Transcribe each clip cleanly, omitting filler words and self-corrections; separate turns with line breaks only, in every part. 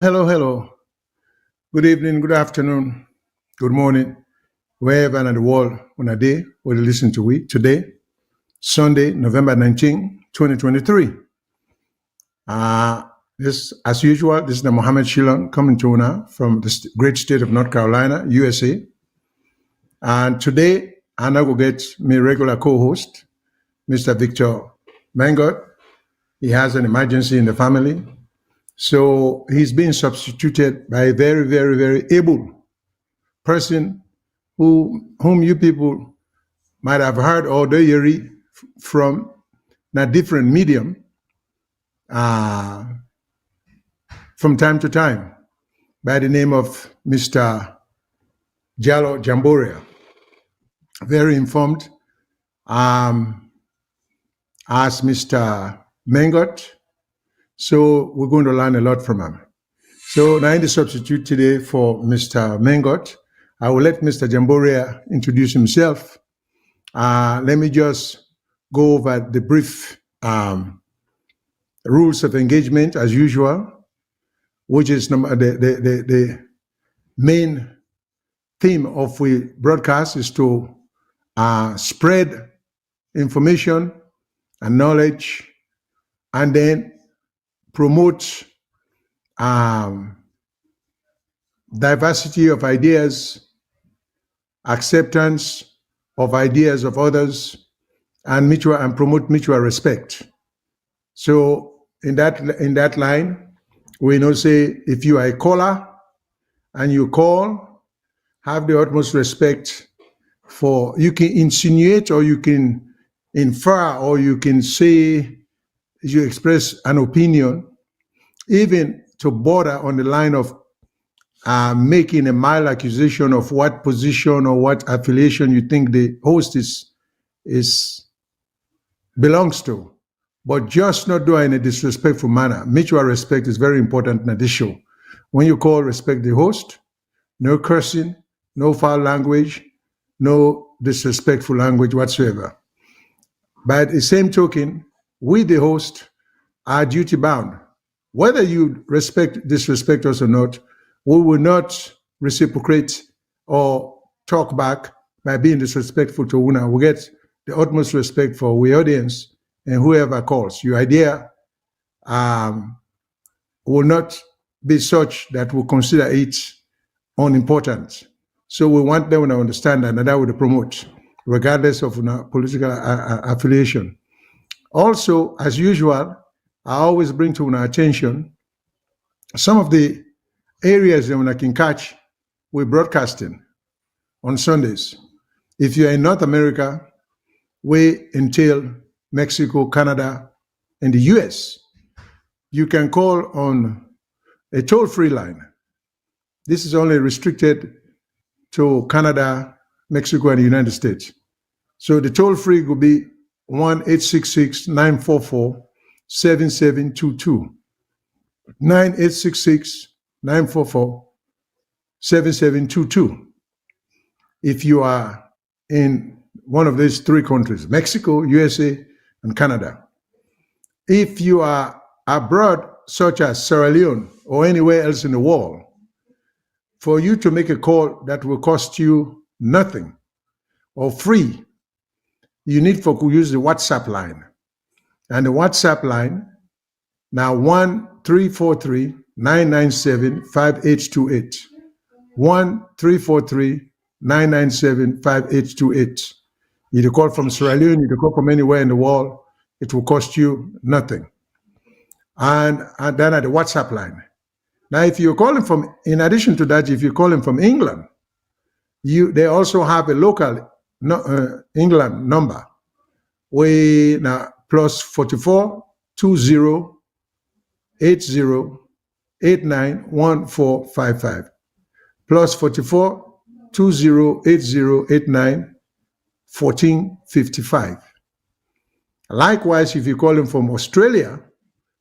Hello, hello. Good evening, good afternoon, good morning, wherever in the world on a day or you listen to we today, Sunday, November 19, 2023. Uh, this, as usual, this is the Mohammed Shillon coming to you now from the great state of North Carolina, USA. And today, I'm going to get my regular co-host, Mr. Victor Mangot. He has an emergency in the family. So he's being substituted by a very, very, very able person whom you people might have heard or do you read from in a different medium uh, from time to time by the name of Mr. Jallo Jamboria. Very informed as Mr. Mengot. So we're going to learn a lot from him. So now in the substitute today for Mr. Mengot, I will let Mr. Jamboria introduce himself. Let me just go over the brief rules of engagement as usual, which is the main theme of we broadcast is to spread information and knowledge and then promote diversity of ideas, acceptance of ideas of others, and promote mutual respect. So in that line, we know say if you are a caller and you call, have the utmost respect for you can insinuate or you can infer or you can say you express an opinion, even to border on the line of making a mild accusation of what position or what affiliation you think the host is belongs to, but just not do it in a disrespectful manner. Mutual respect is very important in this show. When you call, respect the host, no cursing, no foul language, no disrespectful language whatsoever. By the same token, we, the host, are duty bound. Whether you disrespect us or not, we will not reciprocate or talk back by being disrespectful to Una. We get the utmost respect for the audience and whoever calls. Your idea will not be such that we consider it unimportant. So we want them to understand that, and that would promote, regardless of political affiliation. Also, as usual, I always bring to our attention some of the areas that I can catch with broadcasting on Sundays. If you're in North America, we entail Mexico, Canada, and the US. You can call on a toll-free line. This is only restricted to Canada, Mexico, and the United States. So the toll-free will be 1-866-944-7722. 9-866-944-7722. If you are in one of these three countries, Mexico, USA, and Canada. If you are abroad, such as Sierra Leone or anywhere else in the world, for you to make a call that will cost you nothing or free, you need to use the WhatsApp line. And the WhatsApp line, now 1-343-997-5828. 1-343-997-5828. You call from Sierra Leone, you call from anywhere in the world, it will cost you nothing. And then at the WhatsApp line. Now, if you're calling from, in addition to that, if you're calling from England, they also have a local England number. We now plus 44 20 80 89 1455. Plus 44 20 80 89 1455. Likewise, if you're calling from Australia,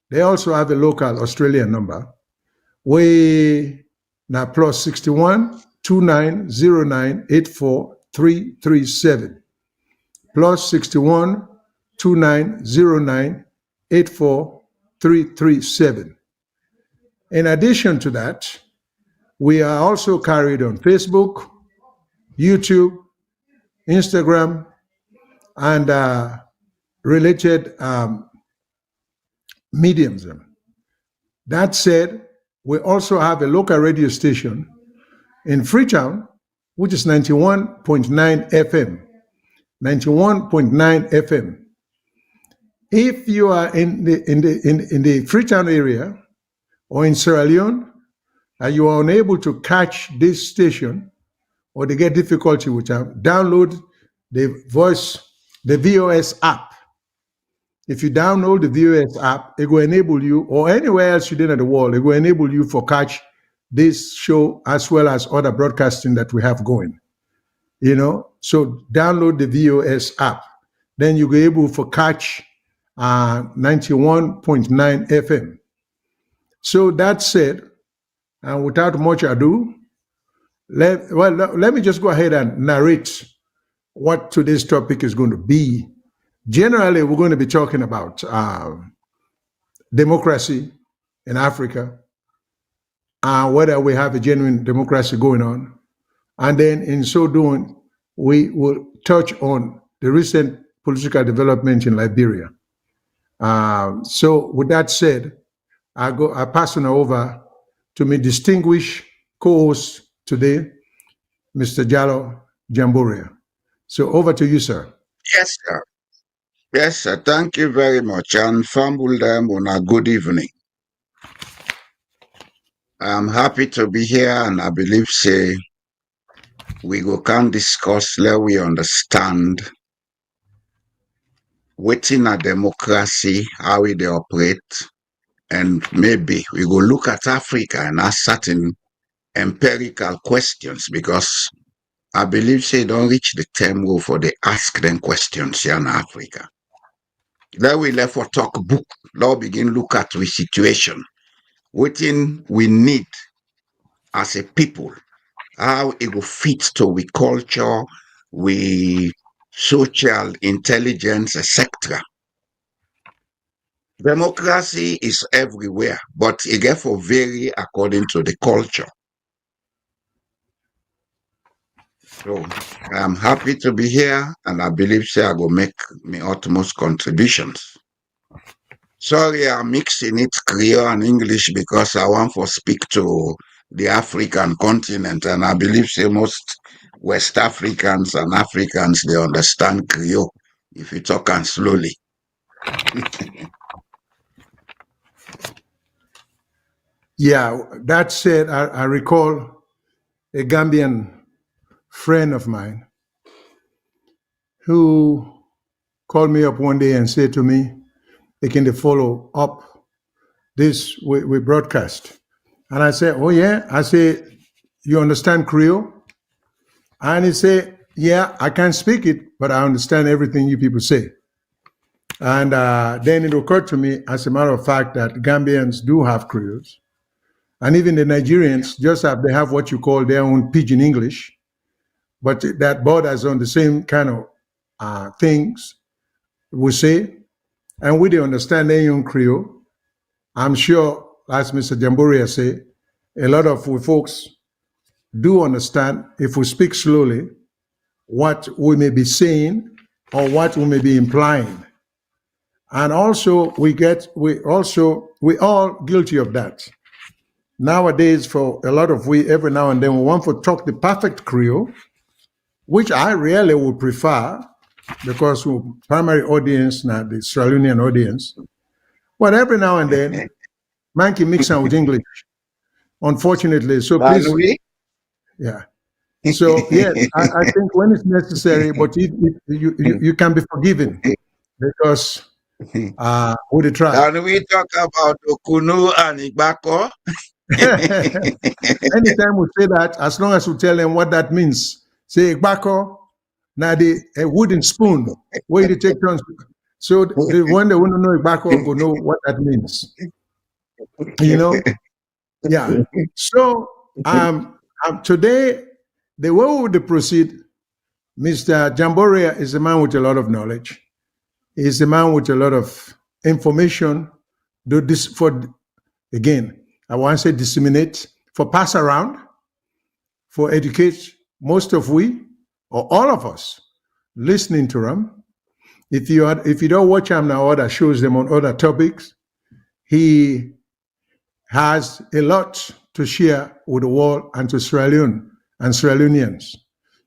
they also have a local Australian number. We now plus 61 29 09 84 337. Plus 61 29 09 84 337. In addition to that, we are also carried on Facebook, YouTube, Instagram, and related mediums. That said, we also have a local radio station in Freetown, which is 91.9 FM. 91.9 FM. If you are in the Freetown area or in Sierra Leone and you are unable to catch this station or they get difficulty with them, download the VOS app. If you download the VOS app, it will enable you, or anywhere else you did in the world, it will enable you for catch this show as well as other broadcasting that we have going. So download the VOS app. Then you'll be able to catch 91.9 FM. So that said, and without much ado, let me just go ahead and narrate what today's topic is going to be. Generally, we're going to be talking about democracy in Africa, whether we have a genuine democracy going on. And then in so doing, we will touch on the recent political development in Liberia. So with that said, I pass on over to my distinguished co-host today, Mr. Jallo Jamboria. So over to you, sir.
Yes, sir. Yes, sir. Thank you very much. And fumble them on a good evening. I'm happy to be here, and I believe say we can discuss, let we understand what in a democracy, how we they operate, and maybe we go look at Africa and ask certain empirical questions, because I believe say don't reach the time for they ask them questions here in Africa. Then we left for talk book. Now begin look at the situation. What we need as a people, how it will fit to we culture, we social intelligence, etc. Democracy is everywhere, but it therefore vary according to the culture. So I'm happy to be here, and I believe say I will make my utmost contributions. Sorry, I'm mixing it Creole and English because I want to speak to the African continent, and I believe say most West Africans and Africans they understand Creole if you talk and slowly.
Yeah, that said, I recall a Gambian friend of mine who called me up one day and said to me, can they follow up this we broadcast? And I said, oh yeah. I said, you understand Creole? And he said, yeah, I can't speak it, but I understand everything you people say. And then it occurred to me, as a matter of fact, that Gambians do have Creoles. And even the Nigerians they have what you call their own pidgin English, but that borders on the same kind of things we say, and we don't understand their own Creole. I'm sure, as Mr. Jamboria said, a lot of we folks do understand, if we speak slowly, what we may be saying or what we may be implying. And also we all guilty of that. Nowadays, for a lot of every now and then we want to talk the perfect Creole, which I really would prefer, because we primary audience now, the Australian audience. But every now and then, man can mix with English, unfortunately. So please, yeah. So yes, I think when it's necessary, but you can be forgiven, because we try.
Can we talk about Okunu and Igbako?
Anytime we say that, as long as we tell them what that means, say Igbako, now a wooden spoon, where you take turns. So the one that want to know Igbako will know what that means. Yeah. So today, the way we would proceed, Mr. Jamboria is a man with a lot of knowledge. He's a man with a lot of information. Again, I want to say disseminate, for pass around, for educate most of we, or all of us, listening to them. If you don't watch him now, other shows them on other topics, he has a lot to share with the world and to Sierra Leone and Sierra Leoneans.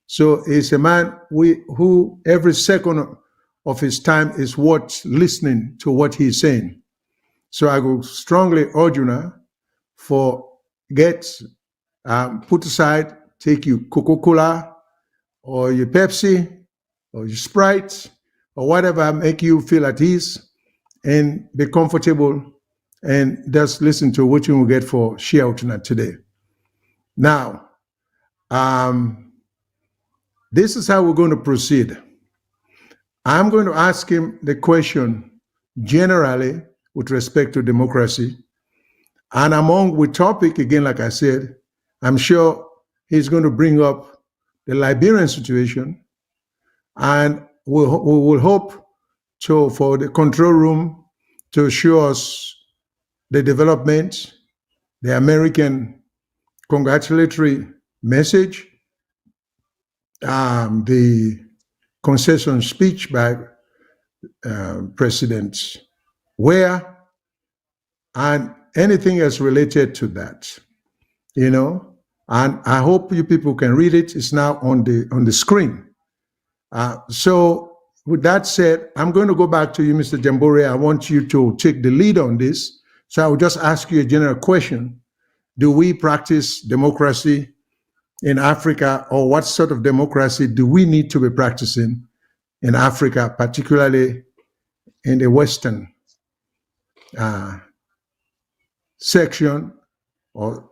So he's a man who every second of his time is worth listening to what he's saying. So I would strongly urge you now for put aside, take your Coca-Cola or your Pepsi or your Sprite or whatever make you feel at ease and be comfortable and just listen to what you will get for share tonight today. Now, this is how we're going to proceed. I'm going to ask him the question generally with respect to democracy. And among with topic, again, like I said, I'm sure he's going to bring up the Liberian situation. And we will hope for the control room to show us the development, the American congratulatory message, the concession speech by President Ware, and anything else related to that, and I hope you people can read it. It's now on the screen. So with that said, I'm going to go back to you, Mr. Jambore. I want you to take the lead on this. So I will just ask you a general question. Do we practice democracy in Africa, or what sort of democracy do we need to be practicing in Africa, particularly in the Western section or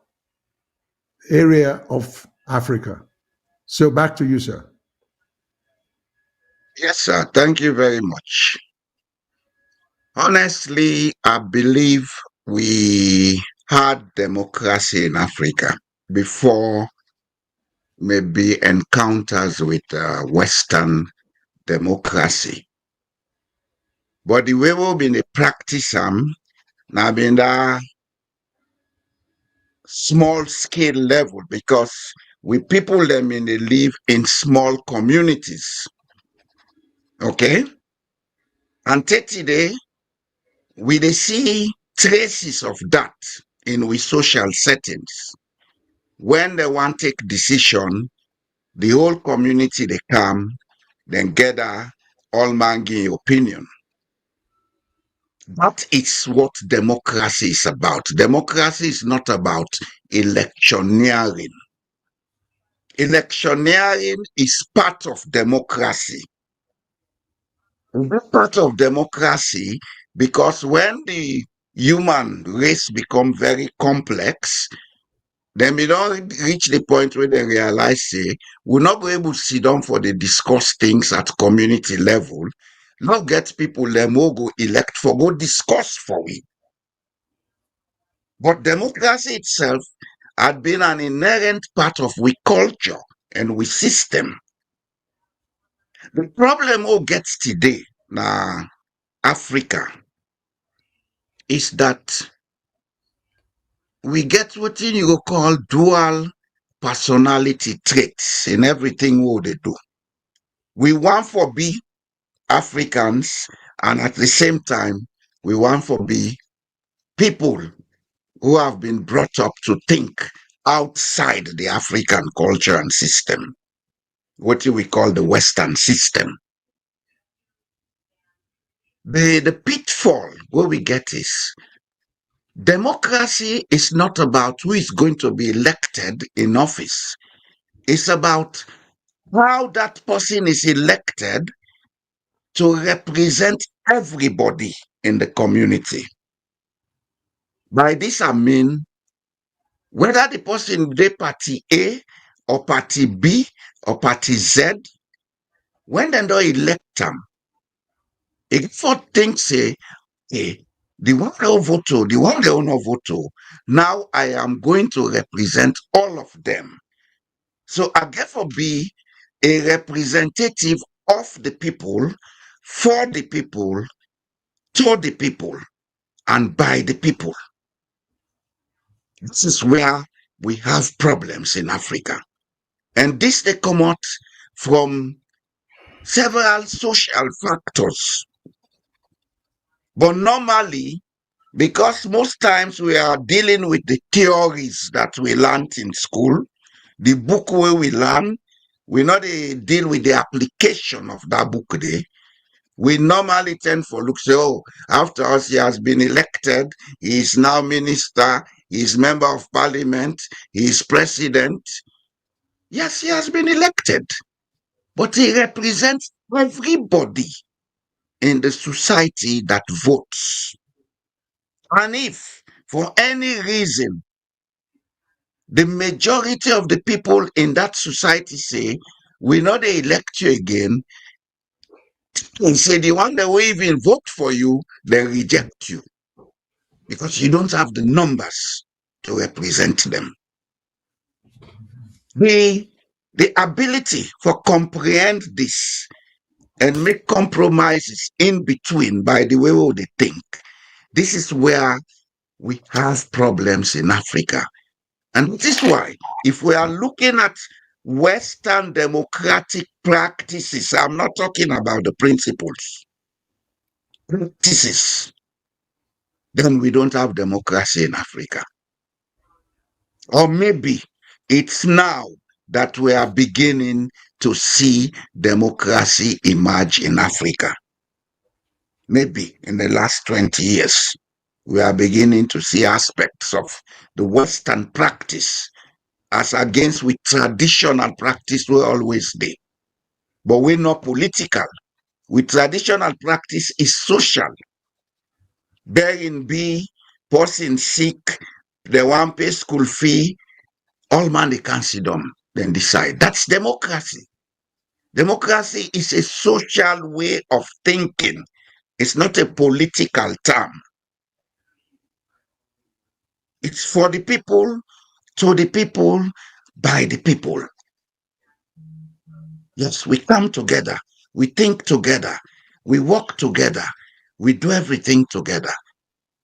area of Africa? So back to you, sir.
Yes, sir. Thank you very much. Honestly, I believe we had democracy in Africa before maybe encounters with Western democracy. But the way we've been practice now been the small scale level, because we people them in they live in small communities. Okay? And 30 day, we they see traces of that in we social settings. When they want to take decision, the whole community they come, then gather, all man give opinion. That is what democracy is about. Democracy is not about electioneering. Electioneering is part of democracy. It's part of democracy because when the human race become very complex, then we don't reach the point where they realize, say, we're not going able to sit down for the discuss things at community level, not get people them who go elect for, go discuss for we. But democracy itself had been an inherent part of we culture and we system. The problem who gets today now Africa is that we get what you call dual personality traits in everything what they do. We want for be Africans, and at the same time, we want for be people who have been brought up to think outside the African culture and system, what we call the Western system. The pitfall where we get is democracy is not about who is going to be elected in office. It's about how that person is elected to represent everybody in the community. By this, I mean whether the person be party A or party B or party Z, when they don't elect them, if for things say, hey, the one they vote to, the one they don't vote to, now I am going to represent all of them. So I therefore be a representative of the people, for the people, to the people, and by the people. This is where we have problems in Africa. And this they come out from several social factors. But normally, because most times we are dealing with the theories that we learned in school, the book where we learn, we not deal with the application of that book there. We normally tend for look say, oh, after us, he has been elected, he is now minister, he is member of parliament, he is president. Yes, he has been elected, but he represents everybody in the society that votes. And if for any reason the majority of the people in that society say, we not elect you again, and say the one that will even vote for you, they reject you because you don't have the numbers to represent them. The, the ability for comprehend this and make compromises in between by the way they think. This is where we have problems in Africa. And this is why, if we are looking at Western democratic practices, I'm not talking about the principles, practices, then we don't have democracy in Africa. Or maybe it's now that we are beginning to see democracy emerge in Africa. Maybe in the last 20 years, we are beginning to see aspects of the Western practice as against with traditional practice we always did. But we're not political. With traditional practice is social. Bearing be, person sick, they want pay school fee, all man they can sit down, then decide. That's democracy. Democracy is a social way of thinking. It's not a political term. It's for the people, to the people, by the people. Yes, we come together, we think together, we work together, we do everything together.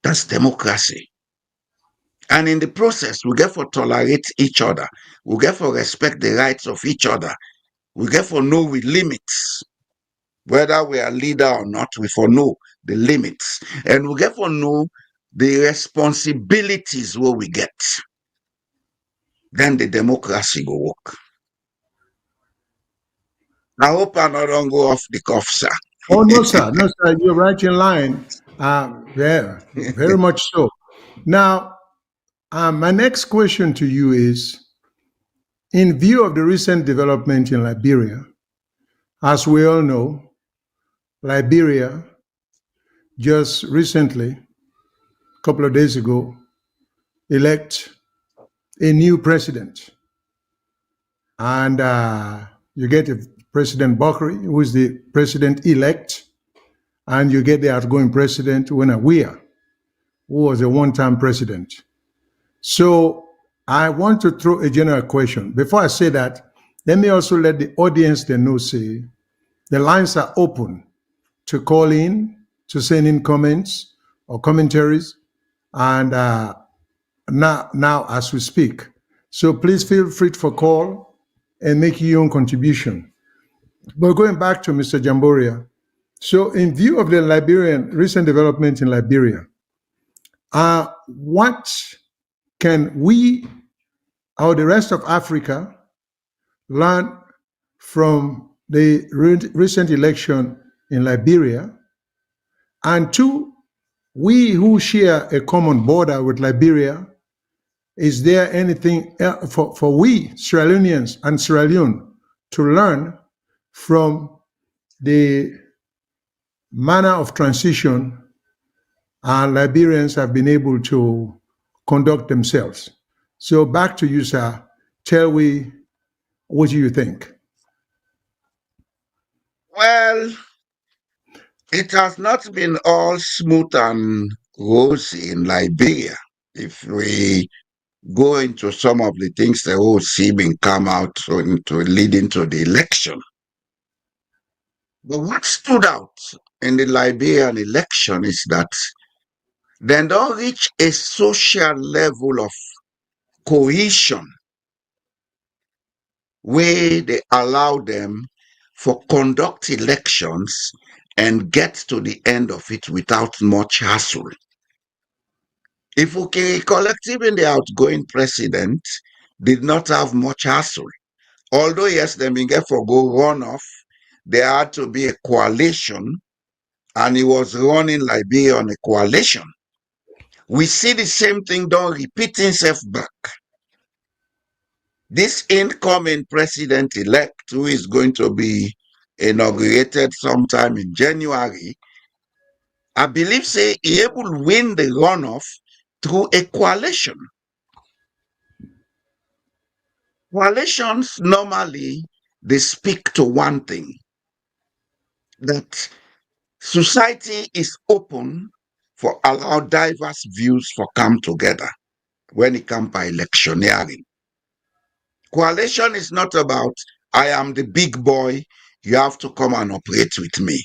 That's democracy. And in the process, we get for tolerate each other. We get for respect the rights of each other. We get for know with limits. Whether we are leader or not, we for know the limits. And we get for know the responsibilities where we get. Then the democracy go work. I hope I don't go off the cuff, sir.
Oh, no, sir. No, sir. You're right in line. Yeah, very much so. Now, my next question to you is, in view of the recent development in Liberia, as we all know, Liberia just recently, a couple of days ago, elect a new president. And you get a President Bakri, who is the president-elect, and you get the outgoing president, Weah, who was a one-time president. So I want to throw a general question. Before I say that, let me also let the audience they know say the lines are open to call in, to send in comments or commentaries, and now as we speak. So please feel free to call and make your own contribution. But going back to Mr. Jamboria, so in view of the recent development in Liberia, what can we or the rest of Africa learn from the recent election in Liberia? And two, we who share a common border with Liberia, is there anything for we Sierra Leoneans and Sierra Leone to learn from the manner of transition Liberians have been able to conduct themselves? So back to you, sir. Tell me, what do you think?
Well, it has not been all smooth and rosy in Liberia. If we go into some of the things that will see being come out into leading to the election. But what stood out in the Liberian election is that they don't reach a social level of cohesion where they allow them for conduct elections and get to the end of it without much hassle. If we can recollect, even the outgoing president did not have much hassle. Although, yes, they may get for go runoff, there had to be a coalition, and he was running Liberia on a coalition. We see the same thing done repeating itself back. This incoming president-elect, who is going to be inaugurated sometime in January, I believe say he able to win the runoff through a coalition. Coalitions normally they speak to one thing, that society is open for allow diverse views for come together when it comes by electioneering. Coalition is not about I am the big boy, you have to come and operate with me.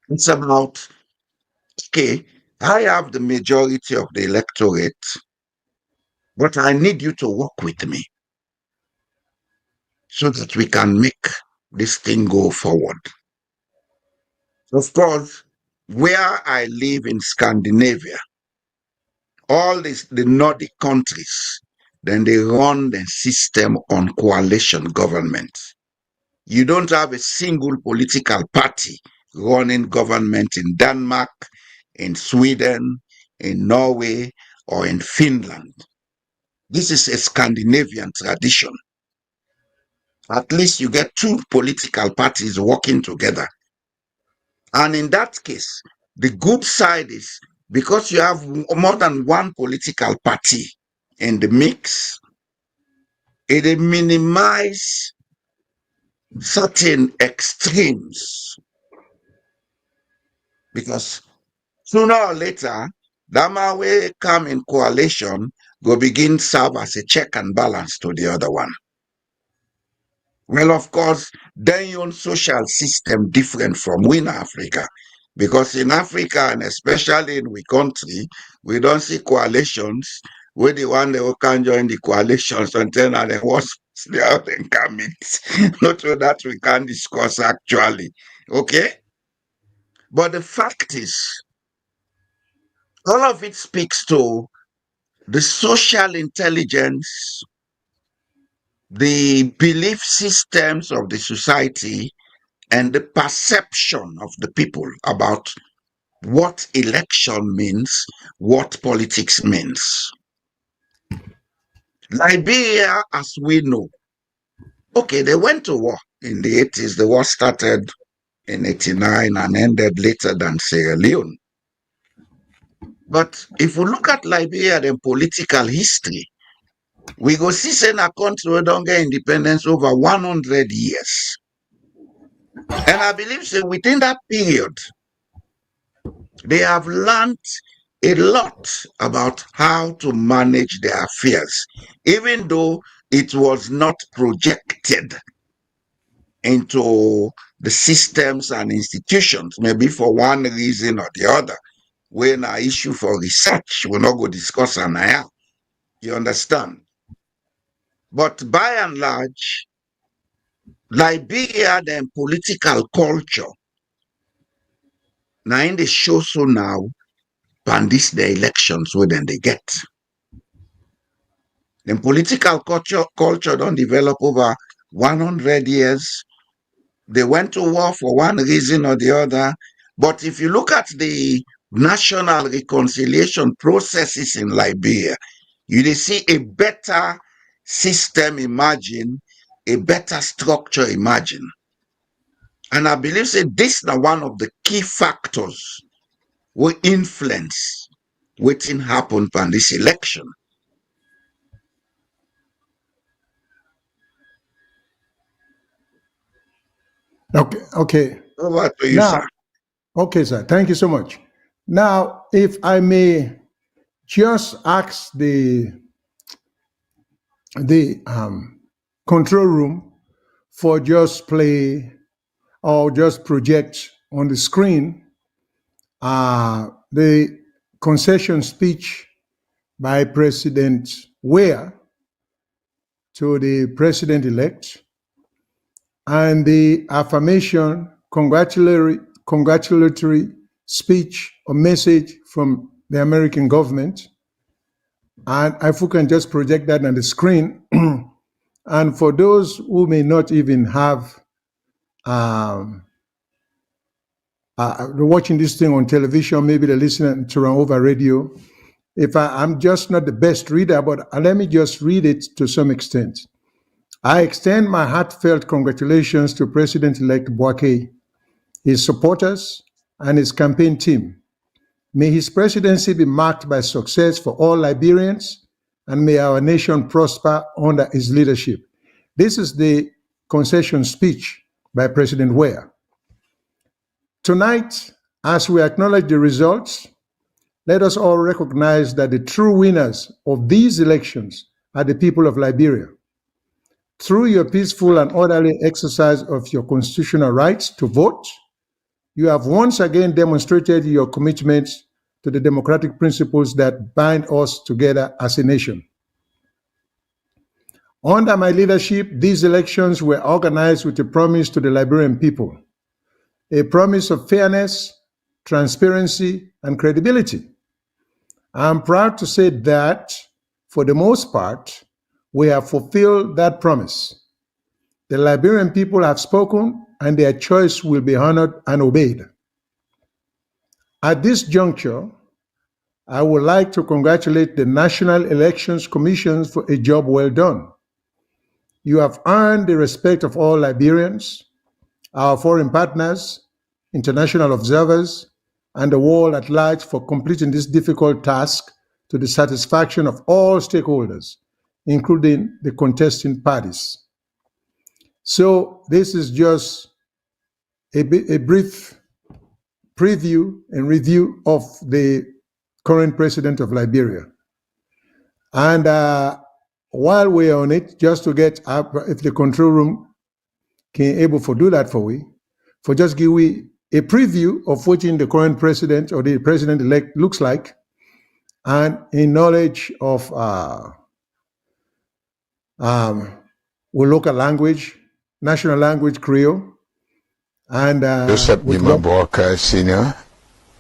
It's about okay, I have the majority of the electorate, but I need you to work with me so that we can make this thing go forward. Of course, where I live in Scandinavia, all the Nordic countries, then they run the system on coalition government. You don't have a single political party running government in Denmark, in Sweden, in Norway, or in Finland. This is a Scandinavian tradition. At least you get two political parties working together. And in that case, the good side is because you have more than one political party in the mix, it minimizes certain extremes. Because sooner or later, that man will come in coalition, go begin serve as a check and balance to the other one. Well, of course, then your social system different from we in Africa. Because in Africa, and especially in we country, we don't see coalitions where the one they can join the coalitions until now they was they can meet. Not so that we can discuss actually. Okay? But the fact is, all of it speaks to the social intelligence, the belief systems of the society, and the perception of the people about what election means, what politics means. Liberia, as we know, okay, they went to war in the 80s. The war started in 89 and ended later than Sierra Leone. But if we look at Liberia and political history, we go see say a country we don't get independence over 100 years. And I believe so within that period, they have learned a lot about how to manage their affairs, even though it was not projected into the systems and institutions, maybe for one reason or the other. When I issue for research, we're not going to discuss on now. You understand? But by and large, Liberia, then political culture, now in the show so now, and this the elections where then they get. Then political culture don't develop over 100 years. They went to war for one reason or the other. But if you look at the national reconciliation processes in Liberia, you see a better system imagine, a better structure imagine. And I believe that this is one of the key factors will influence what happened on this election.
Okay, okay.
Over to you,
Now,
sir.
okay, sir. Thank you so much. Now, if I may just ask the control room for just play or just project on the screen the concession speech by President Weah to the president-elect, and the affirmation, congratulatory speech or message from the American government. And if we can just project that on the screen, and for those who may not even have watching this thing on television, maybe they're listening to it over radio. I'm just not the best reader, but let me just read it to some extent. I extend my heartfelt congratulations to President-elect Boakai, his supporters, and his campaign team. May his presidency be marked by success for all Liberians, and may our nation prosper under his leadership. This is the concession speech by President Weah. Tonight, as we acknowledge the results, let us all recognize that the true winners of these elections are the people of Liberia. Through your peaceful and orderly exercise of your constitutional rights to vote, you have once again demonstrated your commitment to the democratic principles that bind us together as a nation. Under my leadership, these elections were organized with a promise to the Liberian people, a promise of fairness, transparency, and credibility. I'm proud to say that, for the most part, we have fulfilled that promise. The Liberian people have spoken, and their choice will be honored and obeyed. At this juncture, I would like to congratulate the National Elections Commission for a job well done. You have earned the respect of all Liberians, our foreign partners, international observers, and the world at large for completing this difficult task to the satisfaction of all stakeholders, including the contesting parties. So this is just a brief preview and review of the current president of Liberia. And while we're on it, just to get up, if the control room can able to do that for we, for just give we a preview of what the current president or the president-elect looks like, and in knowledge of local language, national language, Creole, and
Joseph Nimaboka Senior.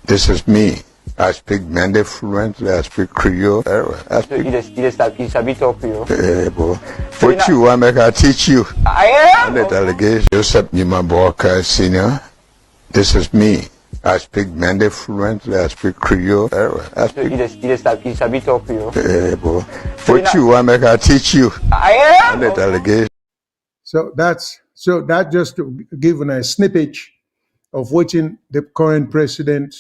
This is me. I speak Mende fluently. I speak Creole. I speak.
You talk Creole.
What you want, I teach you.
I am.
The delegation. Joseph Nimaboka Senior. This is me. I speak Mende fluently. I speak Creole. I speak.
You talk Creole.
What you want, I teach you.
I am.
The delegation.
So that just to give a snippet of watching the current president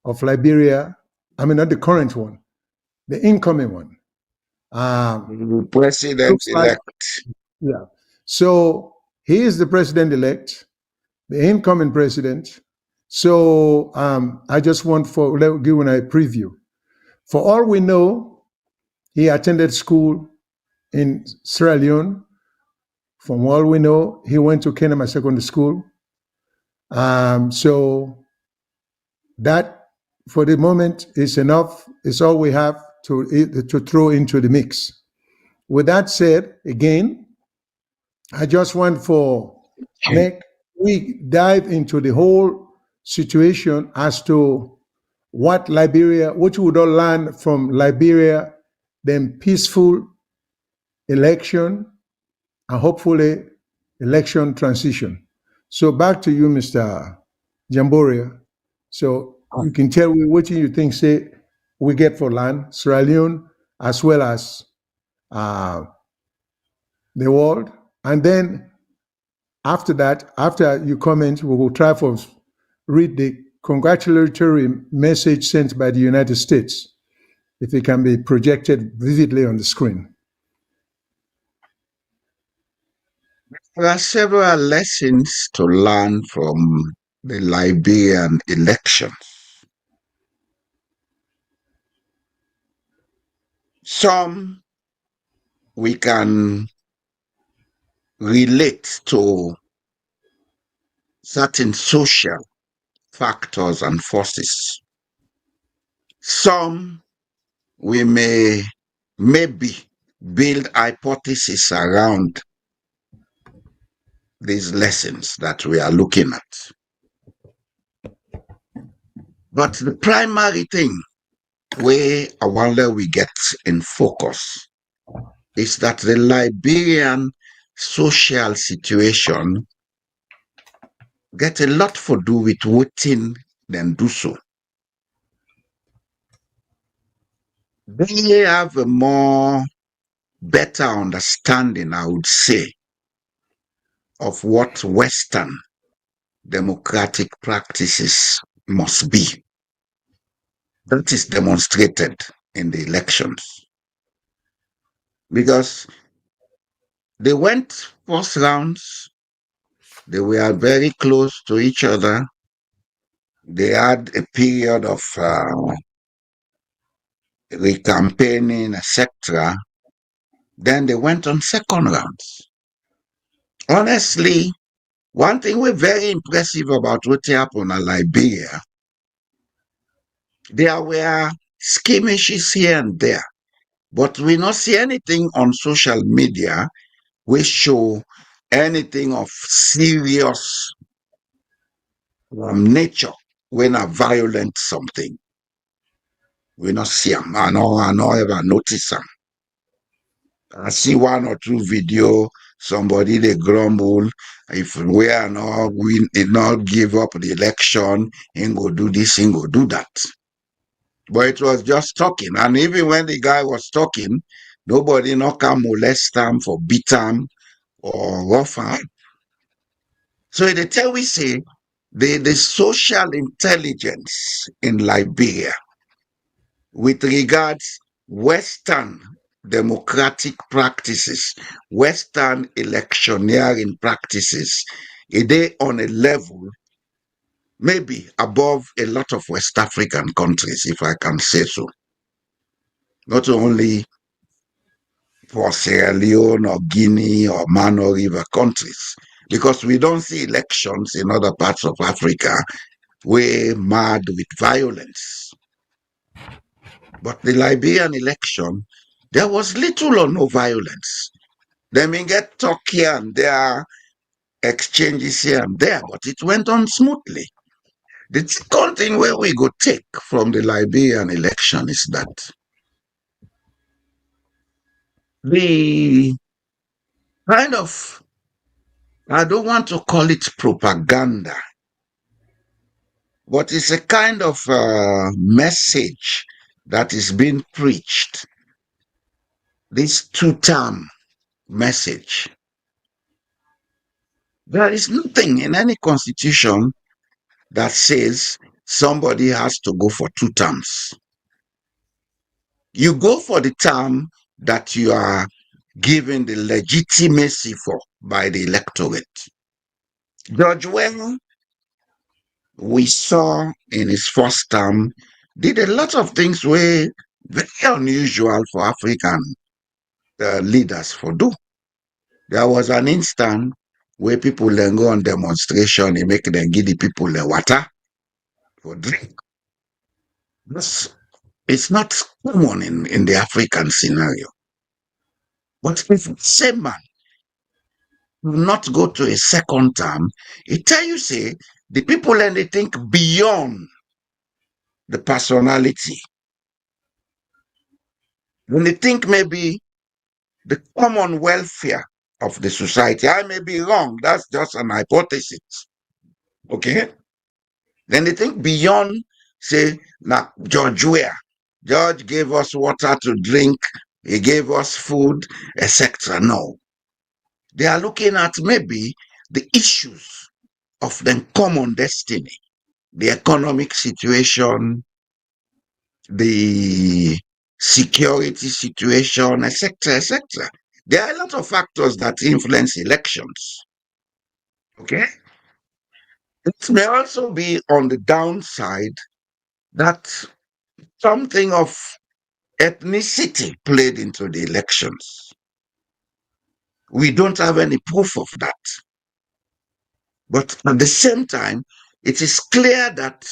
of Liberia. I mean, not the current one, the incoming one.
President-elect.
Yeah. So he is the president-elect, the incoming president. So I just want for giving a preview. For all we know, he attended school in Sierra Leone. From all we know, he went to Kenema Secondary School. So that, for the moment, is enough. It's all we have to throw into the mix. With that said, again, I just want we dive into the whole situation as to what we would all learn from Liberia, then peaceful election, and hopefully election transition. So back to you, Mr. Jamboria. So you can tell me what you think we get for land, Sierra Leone, as well as the world. And then after that, after you comment, we will try to read the congratulatory message sent by the United States, if it can be projected vividly on the screen.
There are several lessons to learn from the Liberian elections. Some we can relate to certain social factors and forces. Some we may maybe build hypotheses around these lessons that we are looking at. But the primary thing where I wonder we get in focus is that the Liberian social situation get a lot to do with waiting than do so. They have a more better understanding, I would say, of what Western democratic practices must be. That is demonstrated in the elections. Because they went first rounds, they were very close to each other. They had a period of recampaigning, etc. Then they went on second rounds. Honestly, one thing we're very impressive about what happened in Liberia, there were skirmishes here and there, but we not see anything on social media which show anything of serious nature when a violent something. We not see them. I know ever notice them. I see one or two video, somebody they grumble, if we are not win, not give up the election, he go do this, he go do that. But it was just talking. And even when the guy was talking, nobody not come molest him for beat him or rough him. So they tell we say the social intelligence in Liberia with regards Western democratic practices, Western electioneering practices, they on a level maybe above a lot of West African countries, if I can say so. Not only for Sierra Leone or Guinea or Mano River countries, because we don't see elections in other parts of Africa where mad with violence. But the Liberian election, there was little or no violence. They may get talk here and there, exchanges here and there, but it went on smoothly. The second thing where we go take from the Liberian election is that the kind of, I don't want to call it propaganda, but it's a kind of message that is being preached. This two-term message. There is nothing in any constitution that says somebody has to go for 2 terms. You go for the term that you are given the legitimacy for by the electorate. George Well, we saw in his first term, did a lot of things were very unusual for African leaders for do. There was an instant where people then go on demonstration, he make them give the people the water for drink. It's not common in the African scenario. But if same man will not go to a second term, it tell you say the people and they think beyond the personality. When they think maybe the common welfare of the society. I may be wrong. That's just an hypothesis. Okay? Then they think beyond, say, now George Weah. George gave us water to drink, he gave us food, etc. No. They are looking at maybe the issues of the common destiny, the economic situation, the security situation, etc., etc. There are a lot of factors that influence elections. Okay? It may also be on the downside that something of ethnicity played into the elections. We don't have any proof of that. But at the same time, it is clear that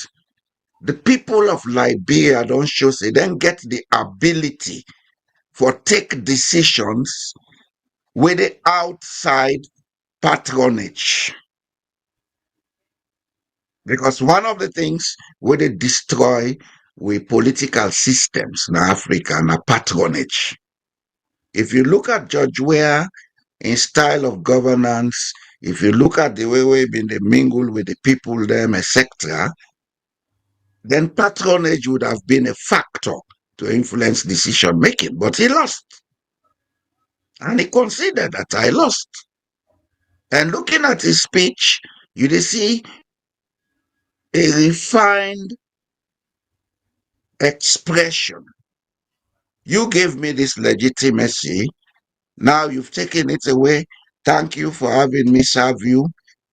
the people of Liberia don't show say they don't get the ability for take decisions with the outside patronage. Because one of the things where they destroy with political systems in Africa and patronage. If you look at George Weah in style of governance, if you look at the way we've been they mingle with the people, them, etc., then patronage would have been a factor to influence decision making. But he lost. And he considered that I lost. And looking at his speech, you see a refined expression. You gave me this legitimacy. Now you've taken it away. Thank you for having me serve you.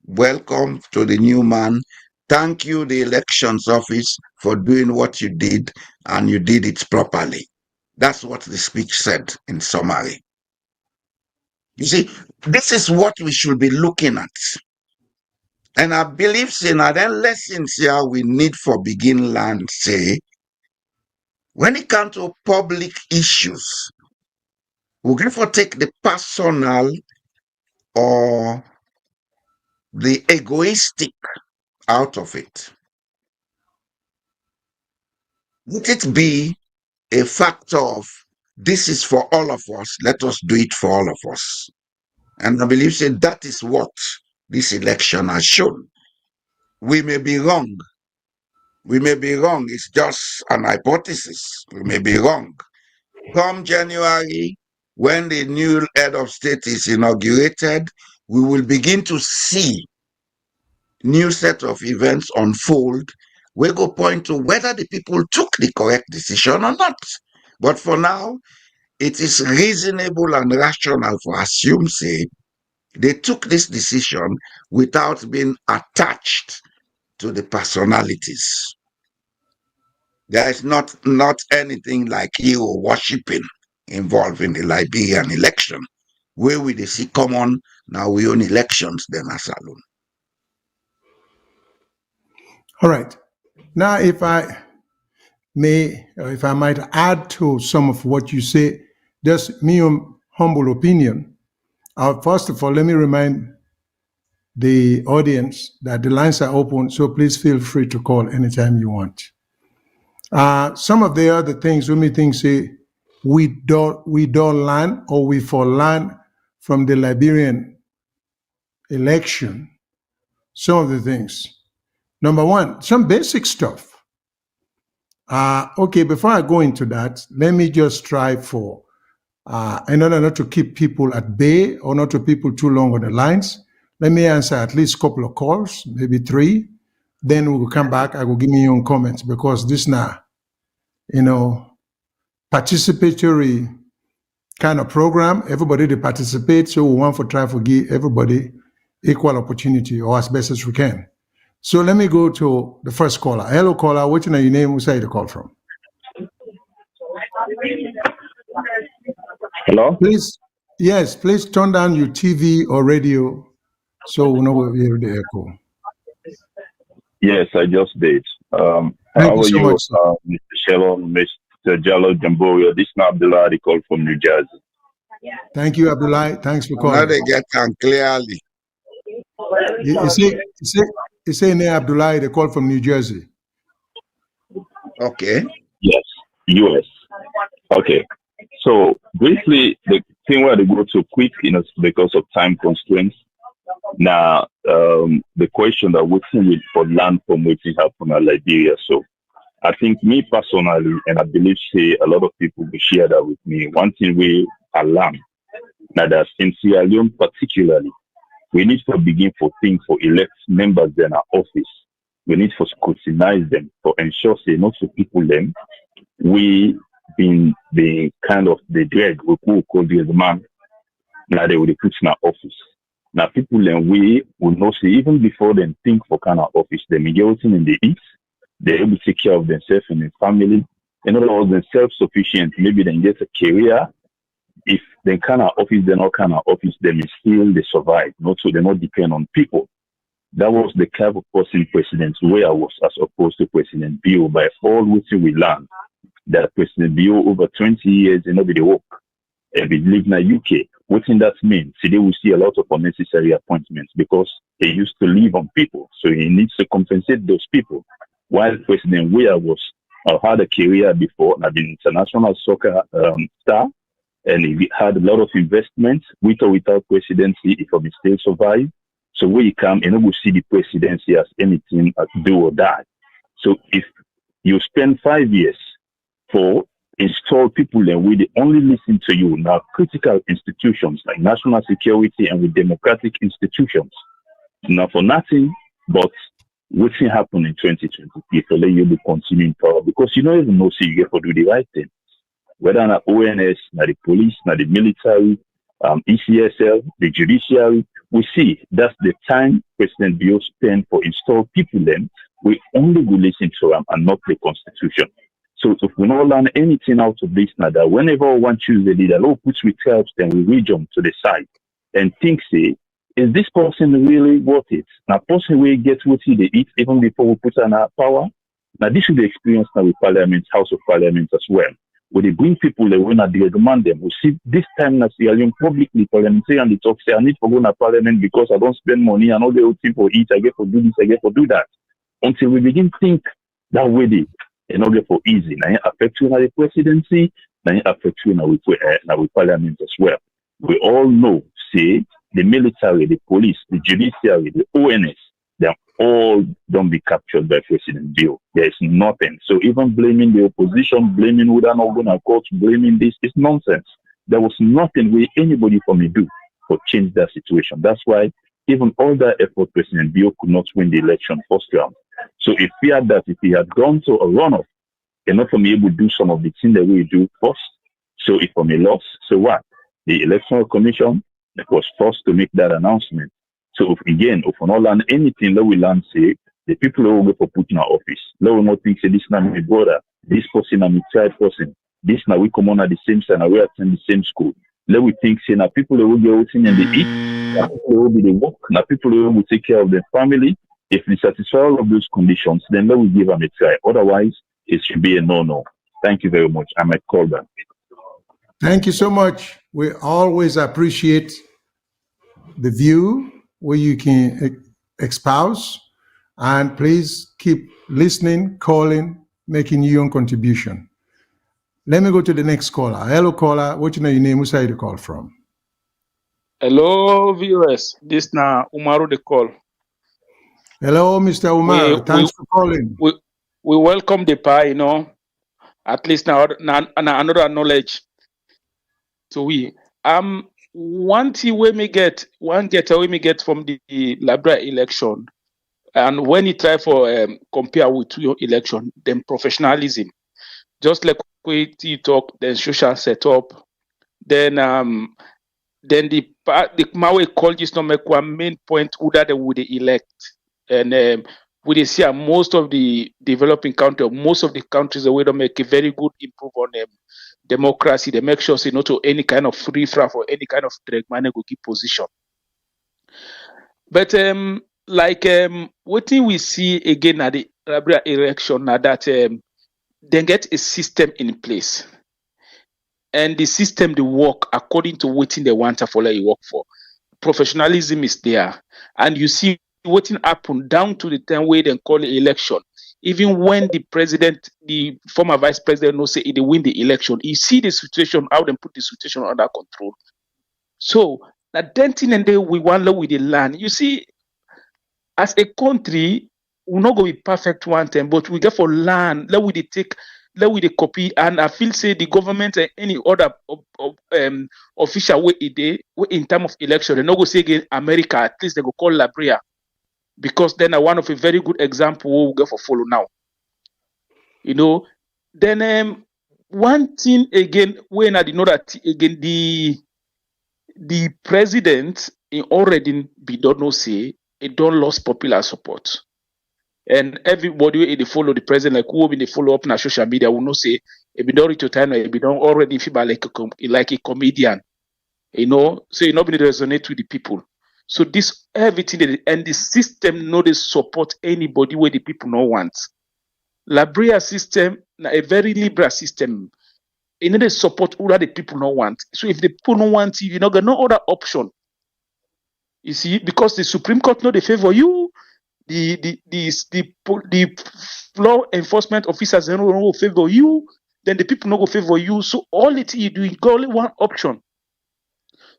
Welcome to the new man. Thank you, the elections office, for doing what you did, and you did it properly. That's what the speech said in summary. You see, this is what we should be looking at. And I believe, say, now then lessons here we need for begin land, say, when it comes to public issues, we can for take the personal or the egoistic out of it. Let it be a factor of this is for all of us, let us do it for all of us. And I believe say, that is what this election has shown. We may be wrong. We may be wrong. It's just an hypothesis. We may be wrong. Come January, when the new head of state is inaugurated, we will begin to see new set of events unfold. We go point to whether the people took the correct decision or not. But for now, it is reasonable and rational for assume, say, they took this decision without being attached to the personalities. There is not anything like hero worshipping involved in the Liberian election. Where we they see common, now we own elections, then as alone.
All right. Now, if I may, or if I might add to some of what you say, just me humble opinion. First of all, let me remind the audience that the lines are open, so please feel free to call anytime you want. Some of the other things we may think say we don't learn or we for learn from the Liberian election. Some of the things. Number one, some basic stuff. Okay, before I go into that, let me just try for, in order not to keep people at bay or not to people too long on the lines, let me answer at least a couple of calls, maybe 3. Then we will come back. I will give me your own comments because this now, participatory kind of program. Everybody to participate, so we want to try to give everybody equal opportunity or as best as we can. So let me go to the first caller. Hello, caller. What's your name? Where's the call from?
Hello?
Please, yes, please turn down your TV or radio so we know we'll hear the echo.
Yes, I just did.
Thank
How
you
are
so
you,
much, sir.
Mr. Shalom, Mr. Jallo Jamboria? This is Abdullah, the call from New Jersey.
Thank you, Abdullah. Thanks for
Now
calling.
they get them clearly.
You say name Abdullah, the call from New Jersey.
Okay.
Yes, US. Okay. So briefly, the thing where they go to quick, because of time constraints. Now, the question that we can for land from which it happened in Liberia. So I think me personally, and I believe say a lot of people will share that with me. One thing we alarm, now that in Sierra Leone particularly, we need to begin for things for elect members in our office. We need to scrutinize them for ensure say not to people them. We been the kind of the dread we could call the man. Now they will put in our office. Now people then we will not say even before them think for kind of office, they may get in the east, they're able to take care of themselves and their family. In other words, they're self-sufficient. Maybe they get a career. If they kind of office, they're not kind of office, they may still they survive. Not so they not depend on people. That was the kind of person President Weah was, as opposed to President Bill. By all which we learned that President Bill over 20 years and nobody work. And we live in the UK. What in that mean? Today we see a lot of unnecessary appointments because he used to live on people. So he needs to compensate those people. While President Weah was had a career before, had been international soccer star, and he had a lot of investments with or without presidency, if he still survive. So when you come and we see the presidency as anything as do or die. So if you spend 5 years for install people and we only listen to you now, critical institutions like national security and with democratic institutions, now for nothing but what's happen in 2020 if you will continue in power because you don't even know so you get to do the right thing. Whether not ONS, not the police, not the military, ECSL, the judiciary, we see that's the time President Bill spent for install people then. We only will listen to them and not the constitution. So if we don't learn anything out of this now, that whenever one choose a leader, who puts with helps, then we region to the side and think, say, is this person really worth it? Now, person will get what they eat even before we put on our power. Now, this is the experience now with Parliament, House of Parliament as well. When they bring people, they will not demand them. We see this time, now, publicly, parliamentarian, they talk, say, I need to go to Parliament because I don't spend money and all the other people eat, I get to do this, I get to do that. Until we begin to think that way, in order for easy, now it affects you now the presidency, now it affects you now with Parliament as well. We all know, say, the military, the police, the judiciary, the ONS, they're all don't be captured by President Bill. There is nothing. So even blaming the opposition, blaming who are not going to court, blaming this is nonsense. There was nothing where anybody for me do to change that situation. That's why even all that effort, President Bill could not win the election first round. So if he had gone to a runoff, and not for me able to do some of the things that we do first. So if for me lost, so what? The Electoral Commission was forced to make that announcement. So if we not learn anything that we learn, say, the people who will go for put in our office, let we not think, say, this is not my brother, this person is my child person, this now we come on at the same time, and we attend the same school. Let we think, say, now people who will get everything and they eat, now people who will be the work, now people who will take care of their family. If we satisfy all of those conditions, then let we give them a try. Otherwise, it should be a no-no. Thank you very much. I might call back.
Thank you so much. We always appreciate the view where you can espouse, and please keep listening, calling, making your own contribution. Let me go to the next caller. Hello, caller. What you know your name? Who's you call from?
Hello, viewers. This now Umaru the call.
Hello, Mr. Umar. Thanks for calling.
We welcome the pie, at least now another knowledge. So one thing we may get from the Liberia election, and when you try for compare with your election, then professionalism, just like we talk, then social setup, then the Maui call this not make one main point who that they would elect, and we see most of the developing countries, most of the countries, the way to make a very good improve on them. Democracy, they make sure say no to any kind of free fraud or any kind of drag money go keep position. But what thing we see again at the Liberia election now that they get a system in place, and the system they work according to what they want to follow you work for. Professionalism is there, and you see what happened down to the time where they call the election. Even when the president, the former vice president, no say they win the election, you see the situation, how they put the situation under control. So that then thing and then we want to with the land. You see, as a country, we're not going to be perfect one time, but we get for land. Let we they copy, and I feel say the government and any other official way in terms of election, they not go say again America. At least they go call Liberia. Because then one of a very good example we go for follow now. Then one thing again, when I did know that again the president in already be don't know say it don't lost popular support. And everybody they follow the president, like who will be follow up on social media will not say it be don't reach your time, it be don't already feel like a comedian. So you not be resonate with the people. So this everything and the system no they support anybody where the people no want. Liberia system na a very liberal system. You know they support all the people no want. So if the people no want you, not got no other option. You see, because the Supreme Court no they favor you, the law enforcement officers no go favor you, then the people no go favor you. So all it you do, you got only one option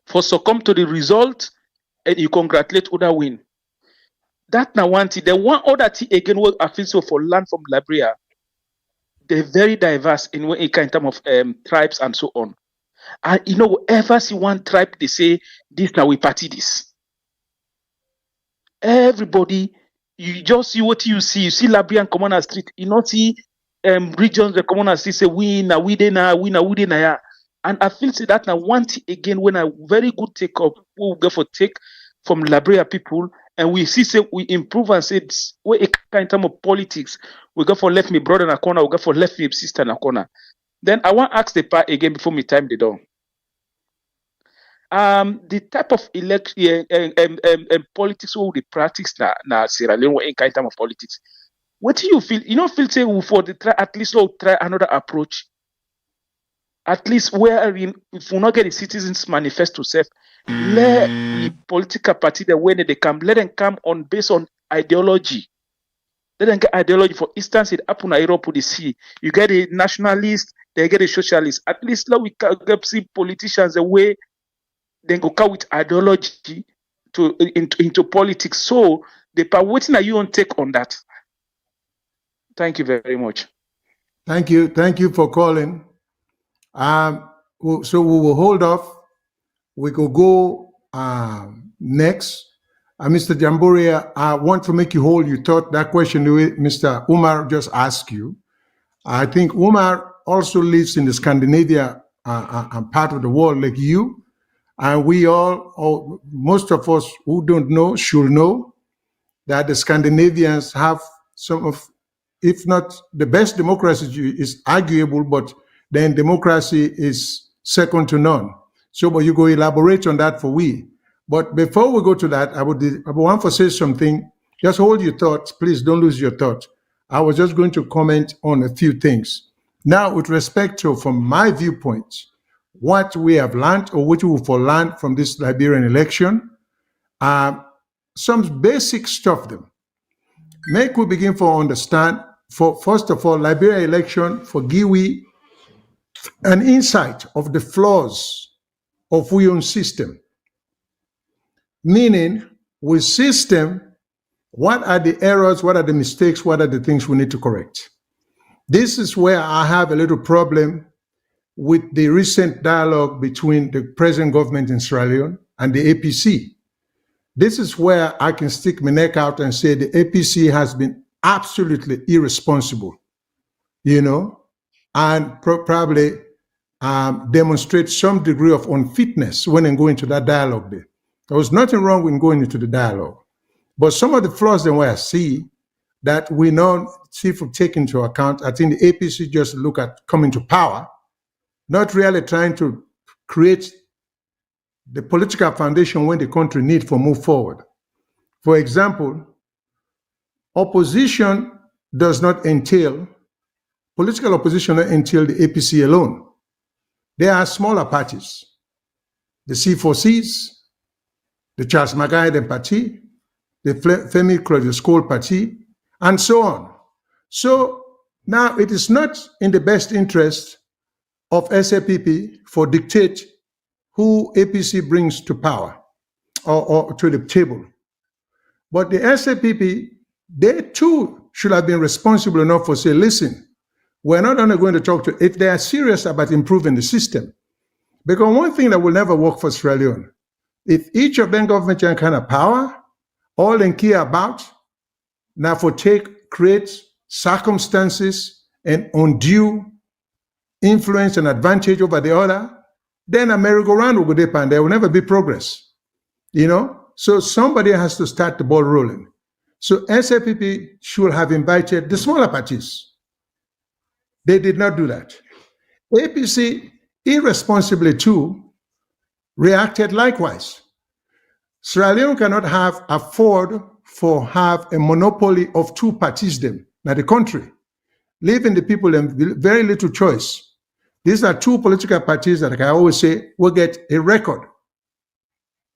for succumb to the result and you congratulate other win. That now one thing. Then one other thing again what I feel so for land from Liberia. They're very diverse in terms of tribes and so on. And you know, ever see one tribe they say this now we party this. Everybody, you just see what you see. You see Liberian Commoner Street. You not see regions the Commoner Street say we na we de na we na we de na ya. And I feel say that now one thing again when I very good take up we will go for take from Liberia people and we see say we improve and say we in terms of politics we go for left me brother in a corner we go for left me sister in a corner. Then I want to ask the part again before me time the door. The type of politics we practice na Sierra Leone in kind of politics. What do you feel? You know, feel say for the try at least we'll try another approach. At least where if we not get the citizens manifesto self, let the political party the way they come, let them come on based on ideology. Let them get ideology. For instance, it happen in Europe with the sea. You get a nationalist, they get a socialist. At least let we can see politicians the way then go come with ideology into politics. So the what are you on take on that? Thank you very much.
Thank you for calling. So we will hold off. We could go next. Mr. Jamboria, I want to make you hold your thought. That question the way Mr. Umar just asked you. I think Umar also lives in the Scandinavia part of the world like you. And we all, most of us who don't know, should know that the Scandinavians have some of, if not the best democracy is arguable, but then democracy is second to none. So, but you go elaborate on that for we. But before we go to that, I would want to say something. Just hold your thoughts. Please don't lose your thoughts. I was just going to comment on a few things. Now, with respect to, from my viewpoint, what we have learned or what we will learn from this Liberian election, some basic stuff them. Make we begin to understand, first of all, Liberia election for give we an insight of the flaws of our own system. Meaning, with system, what are the errors, what are the mistakes, what are the things we need to correct? This is where I have a little problem with the recent dialogue between the present government in Sierra Leone and the APC. This is where I can stick my neck out and say the APC has been absolutely irresponsible, and probably demonstrate some degree of unfitness when they go into that dialogue there. There was nothing wrong with going into the dialogue. But some of the flaws that I see that we now see for take into account, I think the APC just look at coming to power, not really trying to create the political foundation when the country needs for move forward. For example, opposition does not entail, political opposition does not entail the APC alone. There are smaller parties, the C4Cs, the Charles Magaiden Party, the Femi Claudius Party, and so on. So now it is not in the best interest of SAPP for dictate who APC brings to power or to the table. But the SAPP, they too should have been responsible enough for say, listen, we're not only going to talk to, if they are serious about improving the system, because one thing that will never work for Sierra Leone, if each of them government kind of power, all they care about now for create circumstances and undue influence and advantage over the other, then a merry-go-round will go deep and there will never be progress. So somebody has to start the ball rolling. So SAPP should have invited the smaller parties. They did not do that. APC irresponsibly too reacted likewise. Sierra Leone cannot afford have a monopoly of two parties them. Now the country, leaving the people them very little choice. These are two political parties that, like I always say, will get a record.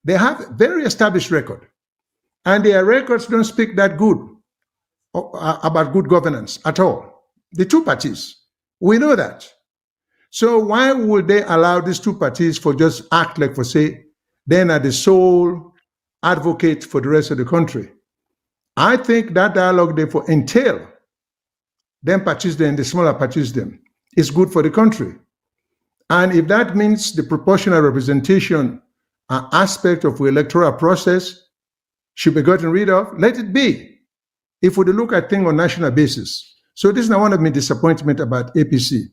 They have very established record. And their records don't speak that good about good governance at all. The two parties, we know that. So why would they allow these two parties for just act like for say, then are the sole advocate for the rest of the country? I think that dialogue therefore entail them parties then, the smaller parties them, is good for the country. And if that means the proportional representation aspect of the electoral process should be gotten rid of, let it be. If we look at things on national basis. So this is not one of my disappointment about APC.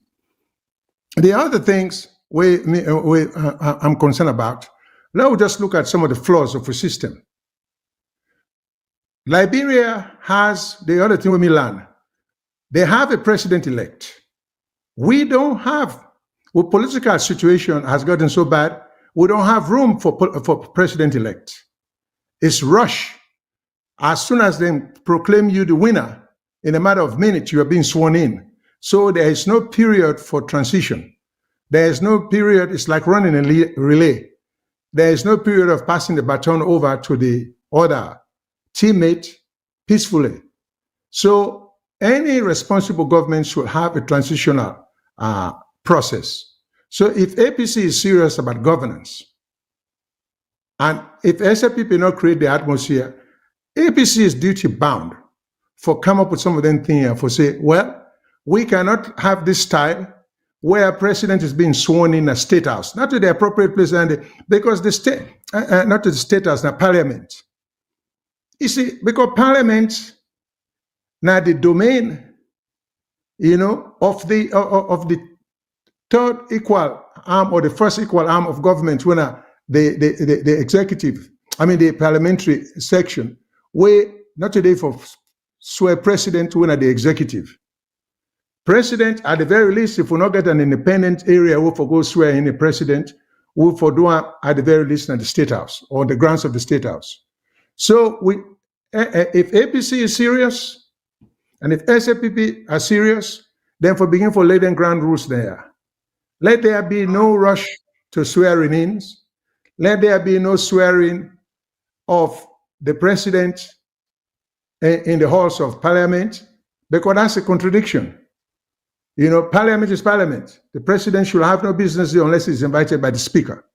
The other things I'm concerned about, let's just look at some of the flaws of the system. Liberia has the other thing with Milan. They have a president-elect. We don't have. The political situation has gotten so bad, we don't have room for president-elect. It's rush. As soon as they proclaim you the winner, in a matter of minutes, you are being sworn in. So there is no period for transition. There is no period, it's like running a relay. There is no period of passing the baton over to the other teammate peacefully. So any responsible government should have a transitional process. So if APC is serious about governance, and if SLPP not create the atmosphere, APC is duty bound for come up with some of them things for say, well, we cannot have this style where a president is being sworn in a state house, not to the appropriate place, because the state, not to the state house, now parliament. You see, because parliament, now the domain, of the third equal arm or the first equal arm of government, when the executive, the parliamentary section, we not today for swear president when the executive. President, at the very least, if we not get an independent area, we'll for go swear in the president, we'll for do at the very least at the state house or the grounds of the state house. So if APC is serious and if SLPP are serious, then for begin for lay them ground rules there. Let there be no rush to swearing in. Let there be no swearing of the president in the halls of parliament, because that's a contradiction. Parliament is parliament. The president should have no business there unless he's invited by the speaker.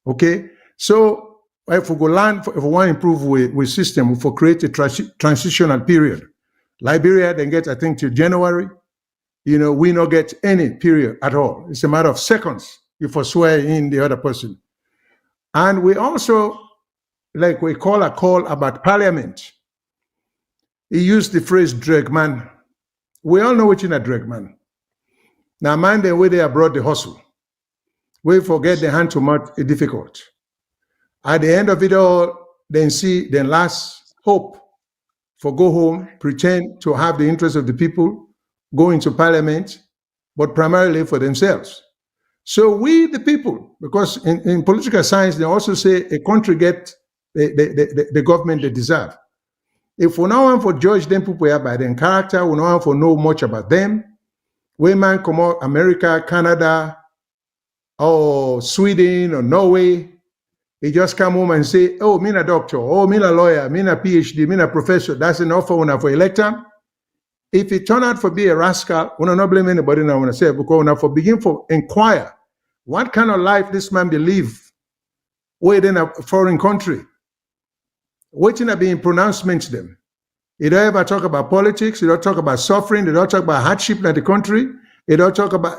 Okay? So if we go land, if we want to improve with system, we create a transitional period. Liberia then get, I think, till January. We not get any period at all. It's a matter of seconds if we swear in the other person. And we also, like we call a call about parliament. He used the phrase dragman. We all know what's in a dragman. Now, mind the way they are brought the hustle. We forget the hand to mouth is difficult. At the end of it all, then last hope for go home, pretend to have the interest of the people, go into parliament, but primarily for themselves. So we, the people, because in political science, they also say a country gets the government they deserve. If we don't want to judge them people by their character, we don't want to know much about them. We man come out America, Canada, or Sweden or Norway, they just come home and say, oh, me a doctor, oh, me a lawyer, me a PhD, me a professor, that's enough for one for elector. If it turn out for be a rascal, we don't blame anybody now when I say, because when I begin to inquire what kind of life this man believe within a foreign country, waiting at being pronouncements them. They don't ever talk about politics, they don't talk about suffering, they don't talk about hardship in the country, they don't talk about,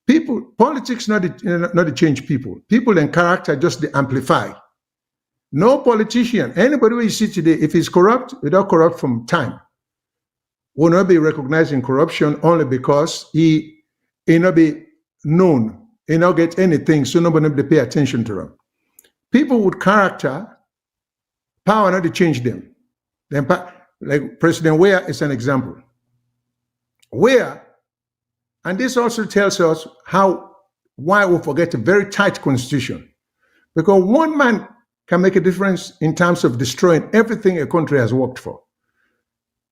people, politics not to change people. People and character just they amplify. No politician, anybody you see today, if he's corrupt, without corrupt from time, will not be recognized in corruption only because he not be known, he not get anything, so nobody will pay attention to him. People with character, power not to change them. Then, like President Weah is an example. Weah, and this also tells us why we forget a very tight constitution. Because one man can make a difference in terms of destroying everything a country has worked for.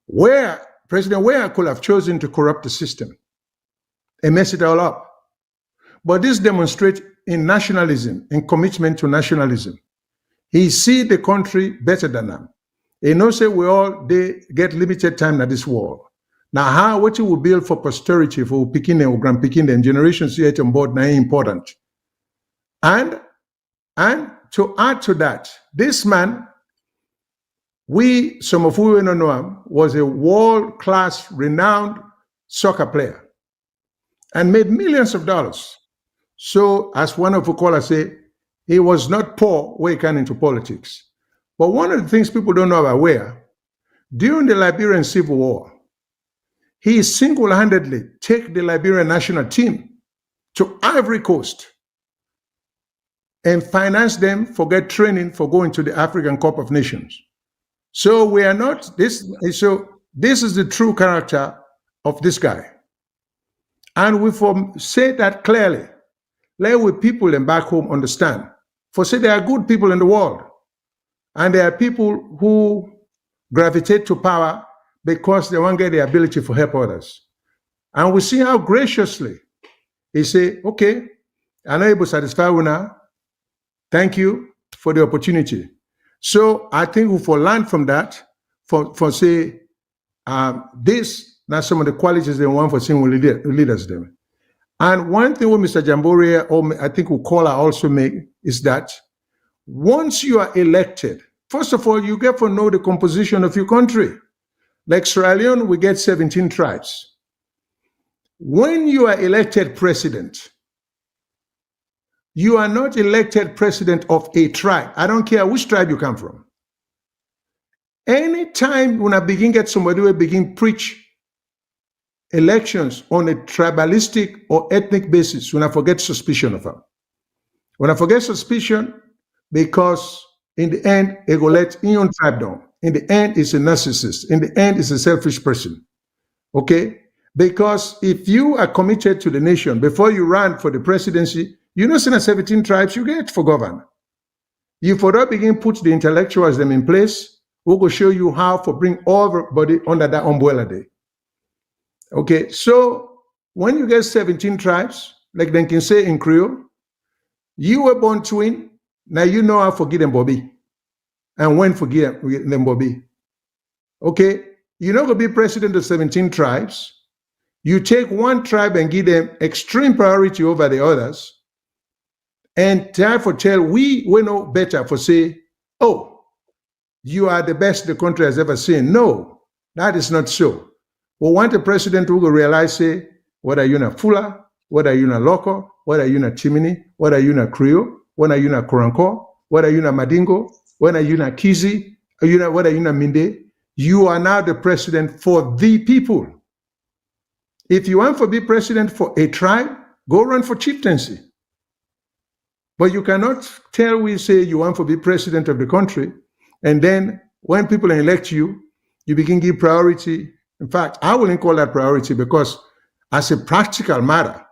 Where President Weah could have chosen to corrupt the system and mess it all up. But this demonstrates in nationalism, in commitment to nationalism. He see the country better than them. He knows that they get limited time at this war. Now, what you will build for posterity, for Pekin or Grand Pekin and generations yet on board, now important. And to add to that, this man, some of who don't know him, was a world-class, renowned soccer player and made millions of dollars. So, as one of the callers say, he was not poor when he came into politics. But one of the things people don't know about Weah, during the Liberian Civil War, he single-handedly took the Liberian national team to Ivory Coast and financed them for get training for going to the African Cup of Nations. So we are not this. So this is the true character of this guy, and we say that clearly. Let we people in back home understand. For say there are good people in the world, and there are people who gravitate to power because they want to get the ability to help others. And we see how graciously he say, okay, I'm not able to satisfy you now. Thank you for the opportunity. So I think we for learn from that, for say, this, now some of the qualities they want for seeing leaders them. And one thing what Mr. Jamboria, or I think Ukola also make, is that once you are elected, first of all, you get to know the composition of your country. Like Sierra Leone, we get 17 tribes. When you are elected president, you are not elected president of a tribe. I don't care which tribe you come from. Anytime when I begin get somebody who begin preach elections on a tribalistic or ethnic basis, when I forget suspicion of them. When I forget suspicion, because in the end, it will let your own tribe down. In the end, it's a narcissist. In the end, it's a selfish person. Okay? Because if you are committed to the nation, before you run for the presidency, you know, 17 tribes, you get for governor. You for that begin put the intellectuals them in place, we will show you how to bring everybody under that umbrella day. Okay, so when you get 17 tribes, like they can say in Creole, you were born twin, now you know how to forgive them Bobby. And when forgive them Bobby. Okay, you're not going to be president of 17 tribes. You take one tribe and give them extreme priority over the others. And try for tell, we know better for say, oh, you are the best the country has ever seen. No, that is not so. We want a president who will realize, say, whether you're a Fula, whether you're a Loco, whether you're a Chimini, whether you're a Creole, whether you're a Koranko, whether you're a Madingo, whether you're a Kizi, whether you're a Minde, you are now the president for the people. If you want to be president for a tribe, go run for chieftaincy. But you cannot tell we say you want to be president of the country, and then when people elect you, you begin to give priority. In fact, I wouldn't call that priority because as a practical matter,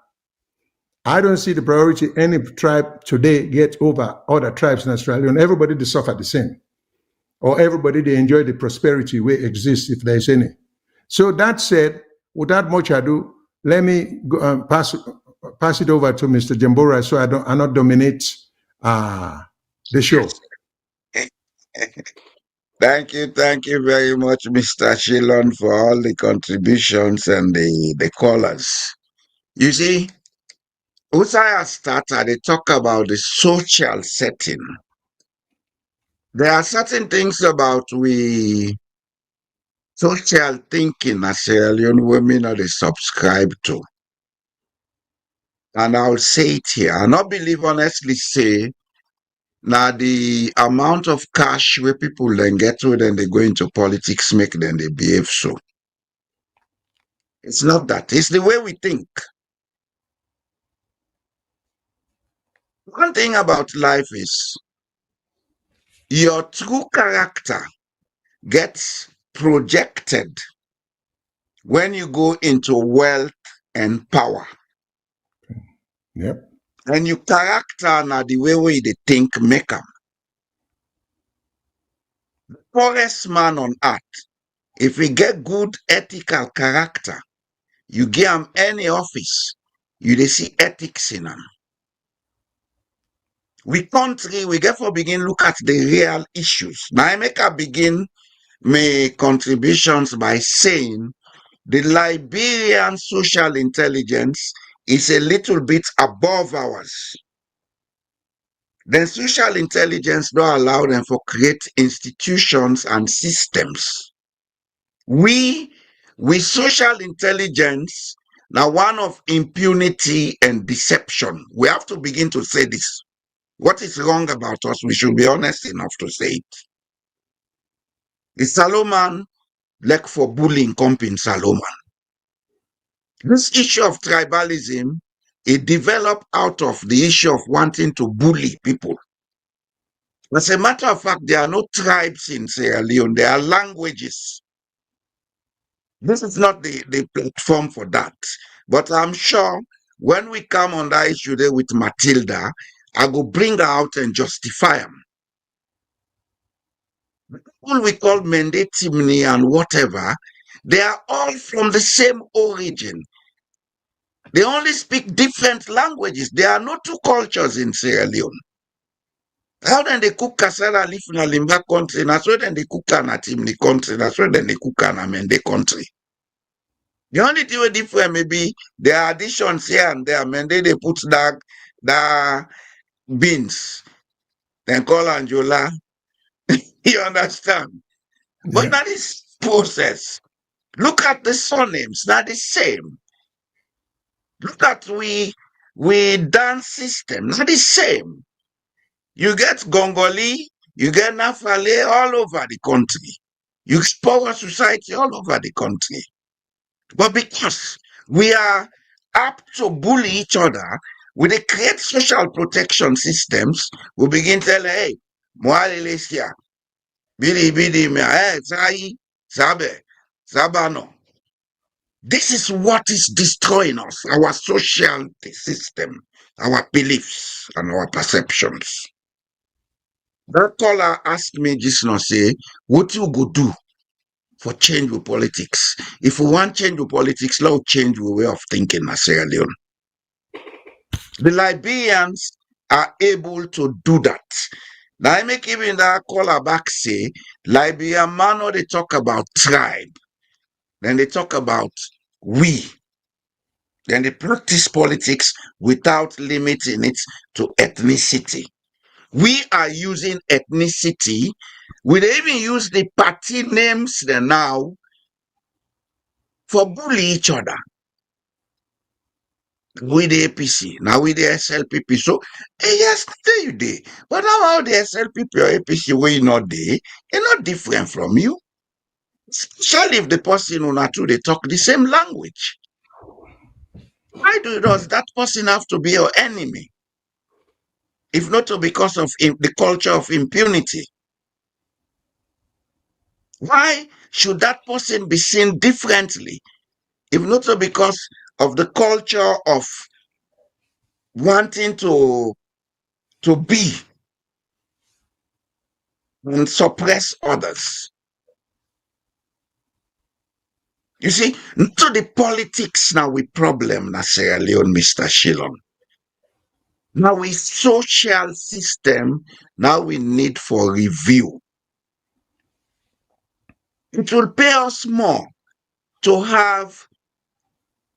I don't see the priority any tribe today get over other tribes in Australia, and everybody they suffer the same. Or everybody they enjoy the prosperity where exists if there's any. So that said, without much ado, let me go, pass it over to Mr. Jambora so I not dominate the show.
Thank you very much, Mr. Shillon, for all the contributions and the callers. You see, Usaya started, they talk about the social setting. There are certain things about we social thinking as Sierra Leone women that they subscribe to. And I'll say it here. I not believe honestly say now the amount of cash where people then get to then they go into politics make them they behave so. It's not that. It's the way we think. One thing about life is your true character gets projected when you go into wealth and power.
Yep.
And your character now the way they think make them. Poorest man on earth, if we get good ethical character, you give him any office, you dey see ethics in him. We country, we get for begin look at the real issues. Now I make a begin my contributions by saying the Liberian social intelligence is a little bit above ours. Then social intelligence don't allow them for create institutions and systems. We social intelligence, now one of impunity and deception. We have to begin to say this. What is wrong about us? We should be honest enough to say it. The Solomon like for bullying come in Solomon. This issue of tribalism, it developed out of the issue of wanting to bully people. As a matter of fact, there are no tribes in Sierra Leone, there are languages. This is not the platform for that. But I'm sure when we come on that issue there with Matilda, I will bring her out and justify them. People we call Mende Timni and whatever, they are all from the same origin. They only speak different languages. There are no two cultures in Sierra Leone. How then they cook cassava leaf in a Limba country, that's where then they cook an Timni country, that's where then they cook an Mende country. The only thing different maybe there are additions here and there, and then they put the beans, then call Anjola. You understand? But
Yeah.
that is process. Look at the surnames, not the same. Look at we dance system, not the same. You get Gongoli, you get Nafale all over the country. You get power society all over the country. But because we are apt to bully each other, we dey create social protection systems, we begin tell, hey, Moalesia, Bidi, hey, Zai, Zabe, Zabano. This is what is destroying us, our social system, our beliefs, and our perceptions. That caller asked me just now, say, what you go do for change with politics? If we want change with politics, let's change the way of thinking in Sierra Leone. The Liberians are able to do that. Now, I make even that caller back say, Liberian man, they talk about tribe. Then they talk about we. Then they practice politics without limiting it to ethnicity. We are using ethnicity. We even use the party names now for bully each other. With the APC, now with the SLPP. So, yes, there you dey. But how the SLPP or APC wey not dey, e not different from you. Especially if the person una two they talk the same language. Why does that person have to be your enemy? If not because of the culture of impunity. Why should that person be seen differently? If not because of the culture of wanting to be and suppress others. You see, to the politics now we problem na Sierra Leone, Mr. Shillon. Now we social system, now we need for review. It will pay us more to have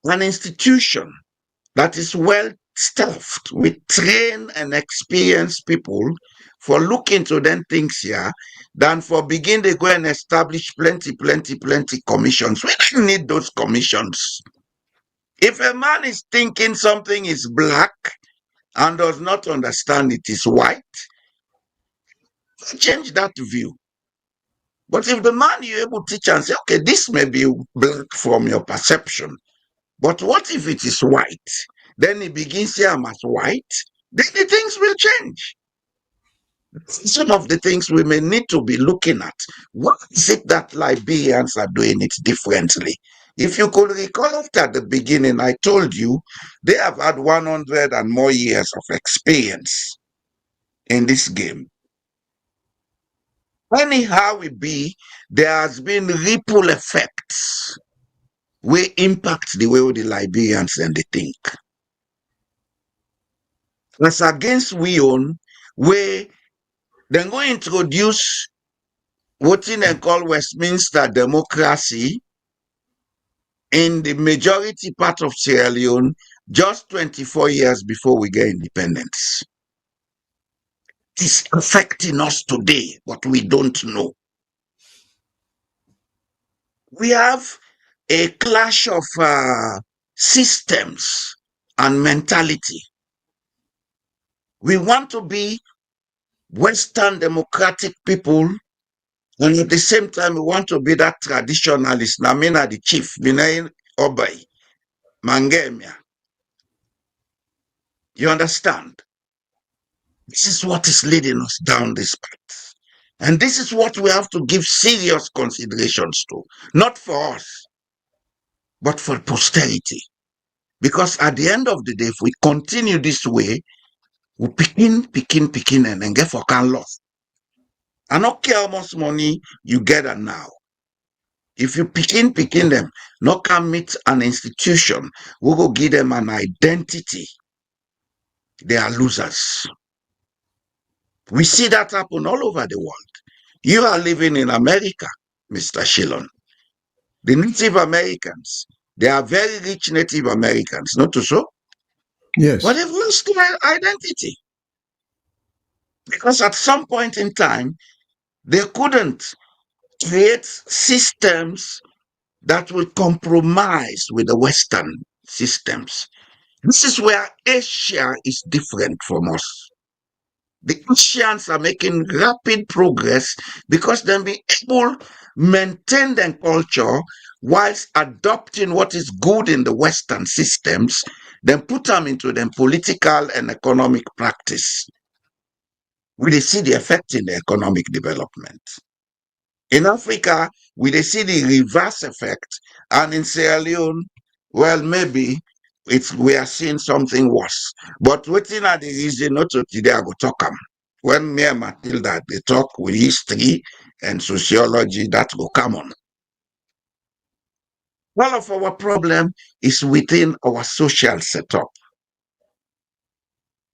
an institution that is well staffed with trained and experienced people for looking to them things here than for begin to go and establish plenty commissions. We don't need those commissions. If a man is thinking something is black and does not understand it is white, change that view. But if the man you're able to teach and say, okay, this may be black from your perception, but what if it is white? Then he begins here as white, then the things will change. Some of the things we may need to be looking at. What is it that Liberians are doing it differently? If you could recall at the beginning, I told you they have had 100 and more years of experience in this game. Anyhow it be, there has been ripple effects wey impact the way the Liberians dem dey think. As against we own, wey dem go introduce wetin dem call Westminster democracy in the majority part of Sierra Leone just 24 years before we get independence. It's affecting us today, but we don't know. We have a clash of systems and mentality. We want to be Western democratic people, and at the same time, we want to be that traditionalist. Namina the chief, Binay Obay, Mangemia. You understand? This is what is leading us down this path. And this is what we have to give serious considerations to, not for us, but for posterity. Because at the end of the day, if we continue this way, we picking, and then get for can loss. I don't care how much money you get now. If you picking them, not can meet an institution, we go give them an identity. They are losers. We see that happen all over the world. You are living in America, Mr. Shillon. The Native Americans, they are very rich Native Americans, not to so?
Yes.
But they've lost their identity. Because at some point in time, they couldn't create systems that will compromise with the Western systems. This is where Asia is different from us. The Asians are making rapid progress because they've been able to maintain their culture whilst adopting what is good in the Western systems, then put them into the political and economic practice. We see the effect in the economic development. In Africa, we see the reverse effect, and in Sierra Leone, well, maybe we are seeing something worse. But waiting at the reason not to today, I go talk them. When me and Matilda they talk with history and sociology, that will come on. One of our problem is within our social setup.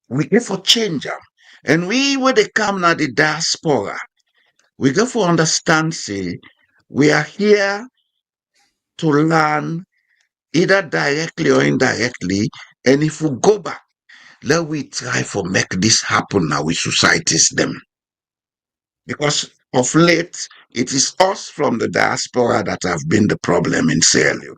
We get for change them. And we, when they come now, the diaspora, we get for understand, say, we are here to learn either directly or indirectly. And if we go back, let we try for make this happen now with societies them. Because of late, it is us from the diaspora that have been the problem in Sierra Leone.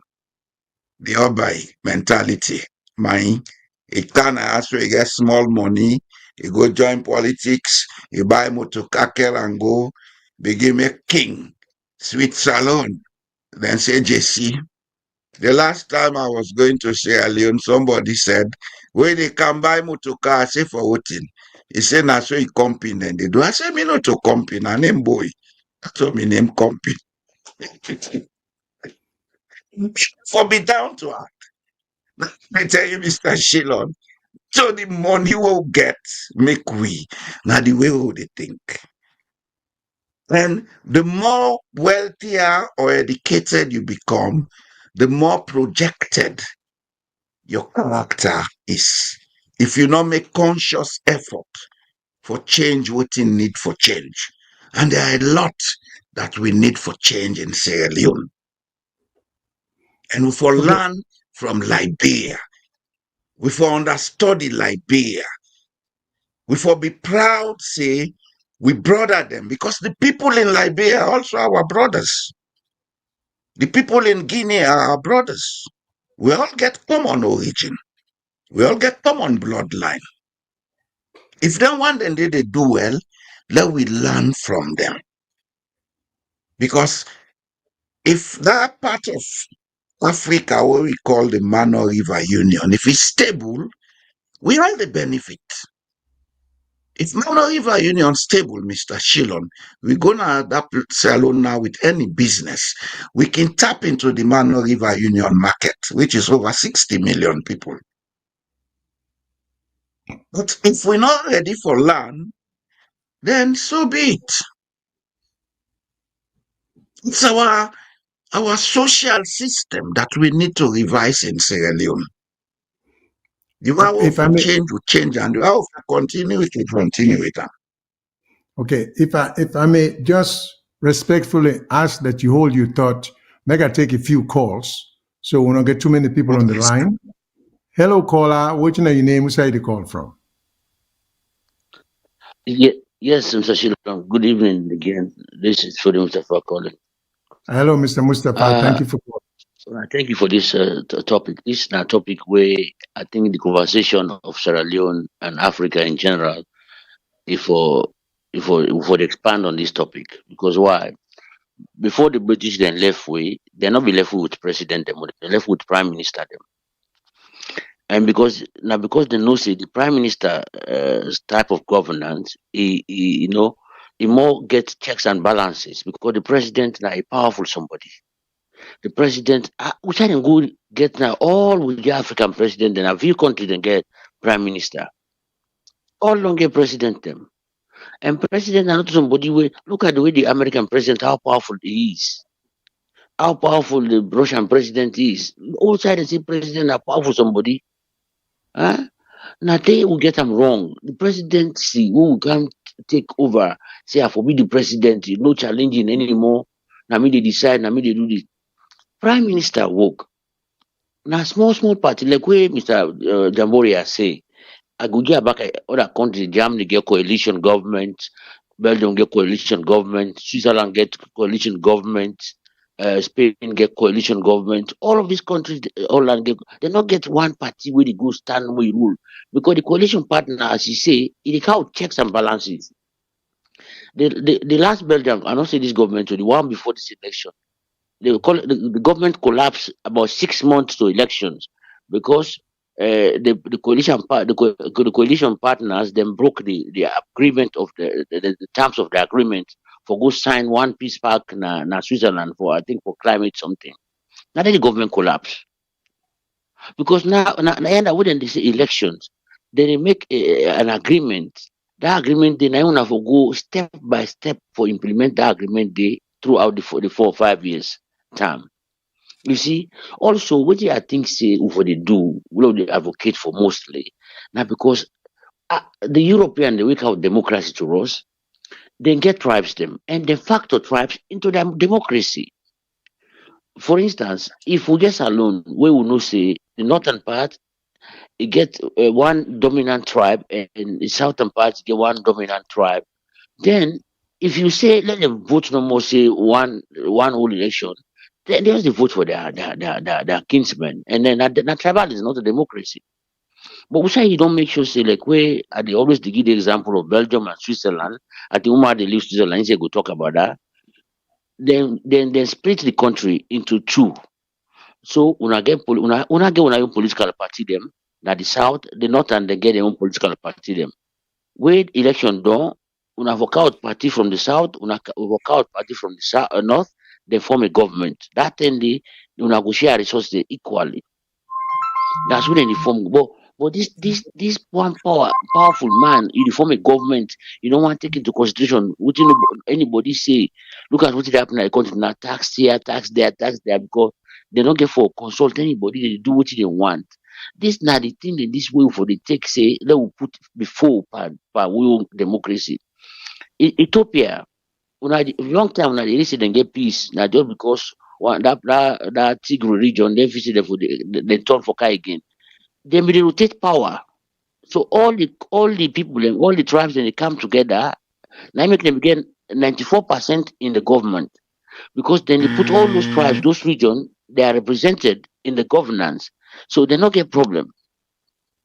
The Obai mentality. Mine, it can also get small money, you go join politics, you buy motokakel and go begin a king, sweet salon, then say JC. The last time I was going to Sierra Leone, somebody said, when they can buy motoka, I say for voting. He said, now so he comping and they do. I say, me not to comping, I name boy. I told me name comping. For be down to her. I tell you, Mr. Shillon, so the money we'll get, make we. Now the way we they think. And the more wealthier or educated you become, the more projected your character is. If you not make conscious effort for change, what you need for change. And there are a lot that we need for change in Sierra Leone. And we for learn from Liberia. We for understudy Liberia. We for be proud, say, we brother them, because the people in Liberia are also our brothers. The people in Guinea are our brothers. We all get common origin. We all get common bloodline. If they want and they do well, let we learn from them. Because if that part of Africa, what we call the Mano River Union, if it's stable, we all the benefit. If Mano River Union stable, Mr. Shillon, we're gonna adapt Salon now with any business. We can tap into the Mano River Union market, which is over 60 million people. But if we're not ready for land, then so be it. It's our social system that we need to revise in Sierra Leone. The way
If I
we
may,
change, and the way we continue, we continue with that.
okay, if I may just respectfully ask that you hold your thought, make I take a few calls so we don't get too many people on the
Okay, sir.
line. Hello, caller. What's your name? Who's you call from?
Yes, Mr. Shilton. Good evening again. This is Fodi Mustafa calling.
Hello, Mr. Mustafa. Thank
Uh,
you for calling.
Thank you for this topic. This is a topic where I think the conversation of Sierra Leone and Africa in general, if for expand on this topic, because why? Before the British then left way, they're not be left with president them, they left with prime minister them. And because they know say the prime minister type of governance, he more get checks and balances because the president now a powerful somebody. The president, which I can go get now all with the African president and a few countries then get prime minister. All don't get president them. And president are not somebody where look at the way the American president how powerful he is. How powerful the Russian president is. All sides say president are powerful somebody. Huh? Now they will get them wrong. The presidency who can take over, say I forbid the president, no challenging anymore. Now me they decide, now me they do this. Prime Minister work. Now small party like where Mr. Jamboria say, I go get back other countries, Germany get coalition government, Belgium get coalition government, Switzerland get coalition government, Spain get coalition government. All of these countries, Holland get, they not get one party where they go stand where rule because the coalition partner, as you say, it count checks and balances. The last Belgium, I don't say this government, so the one before this election, the government collapsed about 6 months to elections because the coalition partners then broke the agreement of the terms of the agreement for go sign one peace pact na Switzerland for I think for climate something. Now then the government collapsed because now end up when they say elections, then they make an agreement. That agreement then I want to go step by step for implement that agreement they throughout the 4 or 5 years term. You see, also what I think say what they do, what they advocate for mostly, now because the European they wake out democracy to us, then get tribes them and de facto tribes into their democracy. For instance, if we just alone, we will know say the northern part it get one dominant tribe and the southern part get one dominant tribe. Then if you say let them vote no more say one whole election, then they just vote for their kinsmen. And then that tribal is not a democracy. But we say you don't make sure say like where they always they give the example of Belgium and Switzerland. I think Umar they leave Switzerland, they go talk about that. Then split the country into two. So una get una own political party them. That the south, the north and they get their own political party them. Where election done, una work out party from the south, una work out party from the south, north, they form a government. That then they una go share resources equally. That's when they form. But this one powerful man, you form a government. You don't want to take into consideration what anybody say. Look at what happened in the country now. Tax here, tax there, because they don't get for consult anybody. They do what they want. This not the thing that this way for the take say they will put before per will democracy. Ethiopia, when I long time when they say they get peace, now just because one that Tigray region they visited for they turn for Kai again. Then we rotate power. So all the people and all the tribes and they come together, now make them get 94% in the government. Because then they put all those tribes, those regions, they are represented in the governance. So they not get problem.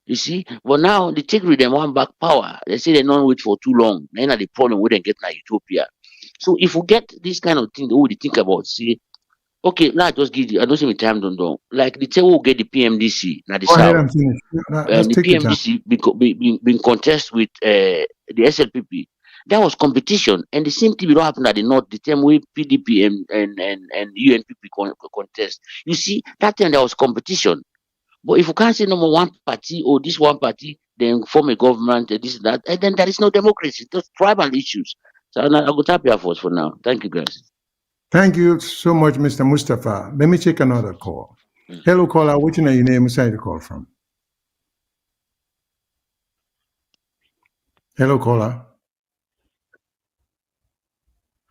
You see? But now they take with them one back power. They say they don't wait for too long. Then the problem we then get na Ethiopia. So if we get this kind of thing, what we think about, see, okay, now I just give you, I don't see me time don't know. Like the tell who get the PMDC, now the
Go ahead
south.
and finish.
And
Just
the
take your time.
PMDC been contest with the SLPP. That was competition, and the same thing will not happen at the north. The same way PDP and UNPP contest. You see, that time there was competition. But if you can't say number one party or this one party, then form a government and this and that, and then there is no democracy. Those tribal issues. So I go tap your force for now. Thank you, guys.
Thank you so much, Mr. Mustafa. Let me take another call. Hello, caller. Which are your name? Where you call from? Hello, caller.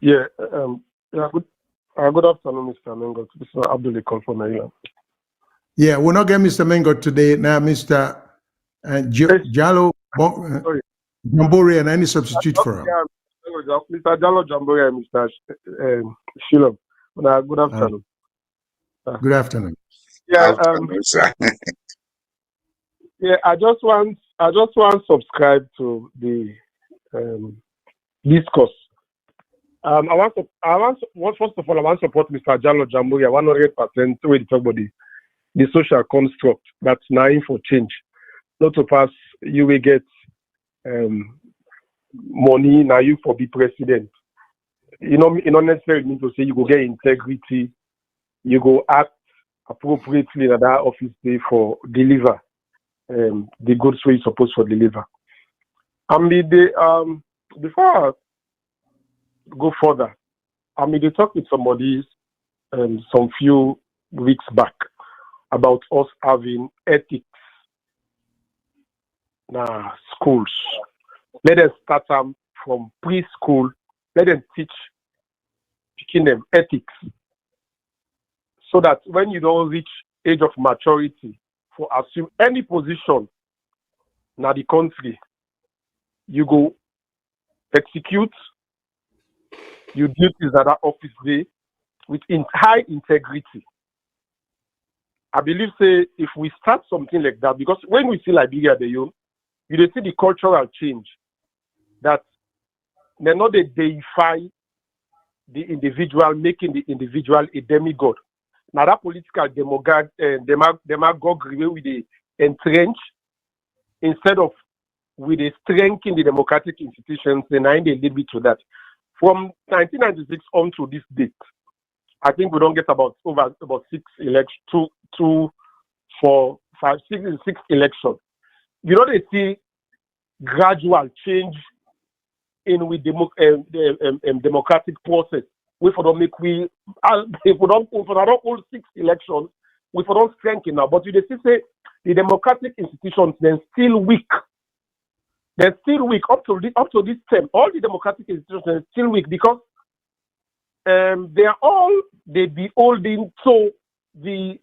Yeah, good afternoon, Mr. Mengo. This is Abdul call from Maryland.
Yeah, we'll not get Mr. Mengo today. Now, Mr. Jalo Jambori and any substitute for him.
Yeah, Mr. Jalo Jambori and Mr. Shilom. Good afternoon.
Good afternoon.
Yeah,
sir.
yeah. I just want to subscribe to the discourse. First of all, I want to support Mr. Jalo Jambori 100% with everybody. The social construct that's naive for change. Not to pass, you will get money now you for be president. You know, necessarily mean to say you go get integrity, you go act appropriately in that office day for deliver the goods where you're supposed to deliver. And before I go further, they talk with somebody some few weeks back about us having ethics in schools. Let them start them from preschool. Let them teach them ethics, so that when you don't reach age of maturity for assume any position in the country, you go execute your duties at that office day with high integrity. I believe, say, if we start something like that, because when we see Liberia, you see the cultural change that they're not they deify the individual, making the individual a demigod. Now that political demagoguery with the entrench instead of with the strengthening the democratic institutions, then I they lead me to that. From 1996 on to this date, I think we don't get about 6 elections, 2, 4, 5, 6 elections. You know, they see gradual change in with democratic process. We for don't make if we don't hold 6 elections, we for don't strengthen now. But you see say the democratic institutions they're still weak. They're still weak up to this term. All the democratic institutions are still weak because they be holding to the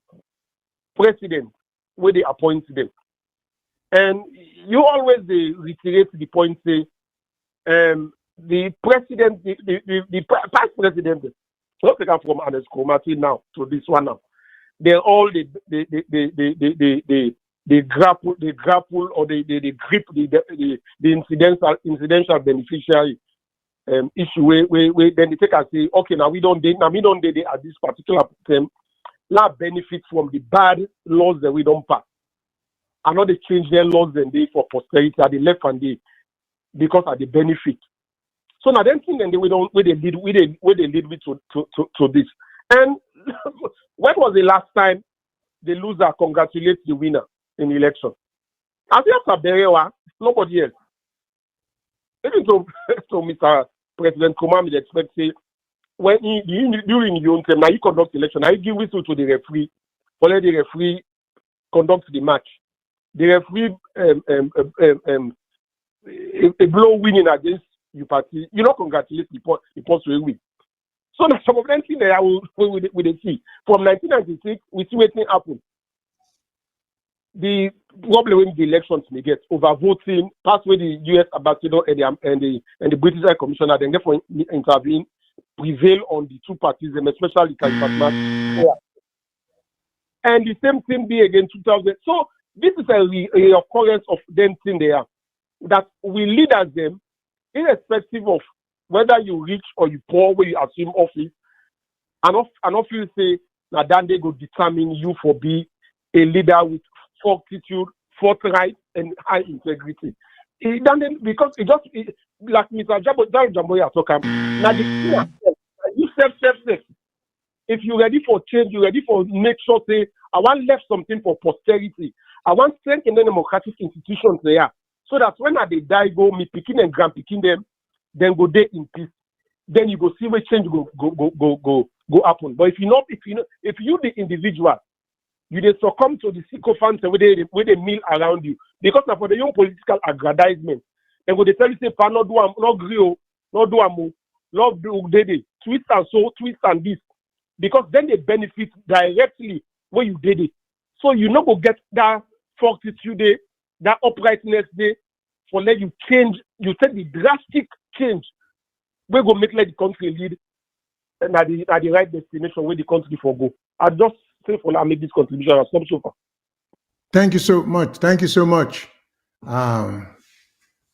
president where they appoint them. And you always reiterate the point, say the president, the past president, let's take from Anders Komati now to this one now. They're all they grapple or they grip the incidental beneficiary issue where then they take and say, okay, now we don't at this particular time now benefit from the bad laws that we don't pass. I know they change their laws and they for posterity at the left and they because of the benefit. So now then thing then they lead me to this. And when was the last time the loser congratulates the winner in the election? As after Berewa, nobody else. Even so Mr. President Kumar will expect say when during your own time now you conduct the election, now you give whistle to the referee, for let the referee conduct the match. The referee a blow winning against your party, you know, congratulate the post will win. So now some of them things that we see. From 1996, we see what happen. The problem with the elections may get overvoting, pass with the US ambassador and the British High Commissioner, then therefore intervene, prevail on the two parties, and especially Kalifatma. And the same thing be again 2000. So this is a occurrence of them thing there that we lead as them, irrespective of whether you rich or you poor, where you assume office, and often say that then they go determine you for be a leader with fortitude, forthright, and high integrity. Because like Mr. Jamboya talking, now you self. If you're ready for change, you're ready for make sure say I want left something for posterity. I want strengthen the democratic institutions there, so that when they die, go me picking and grand picking them, then go there in peace. then you go see where change go happen. But if you the individual, you dey succumb to the sycophants where they mill around you. Because now for the young political aggrandizement, they go they tell you say pa no do am, no gree, no do am, love do they twist and so, twist and this. Because then they benefit directly when you did it. So you not go get that fortitude day, that uprightness day, for let you change, you take the drastic change. We go make like the country lead and at the right destination where the country for go. I just say for now make this contribution and stop so far.
Thank you so much. Thank you so much.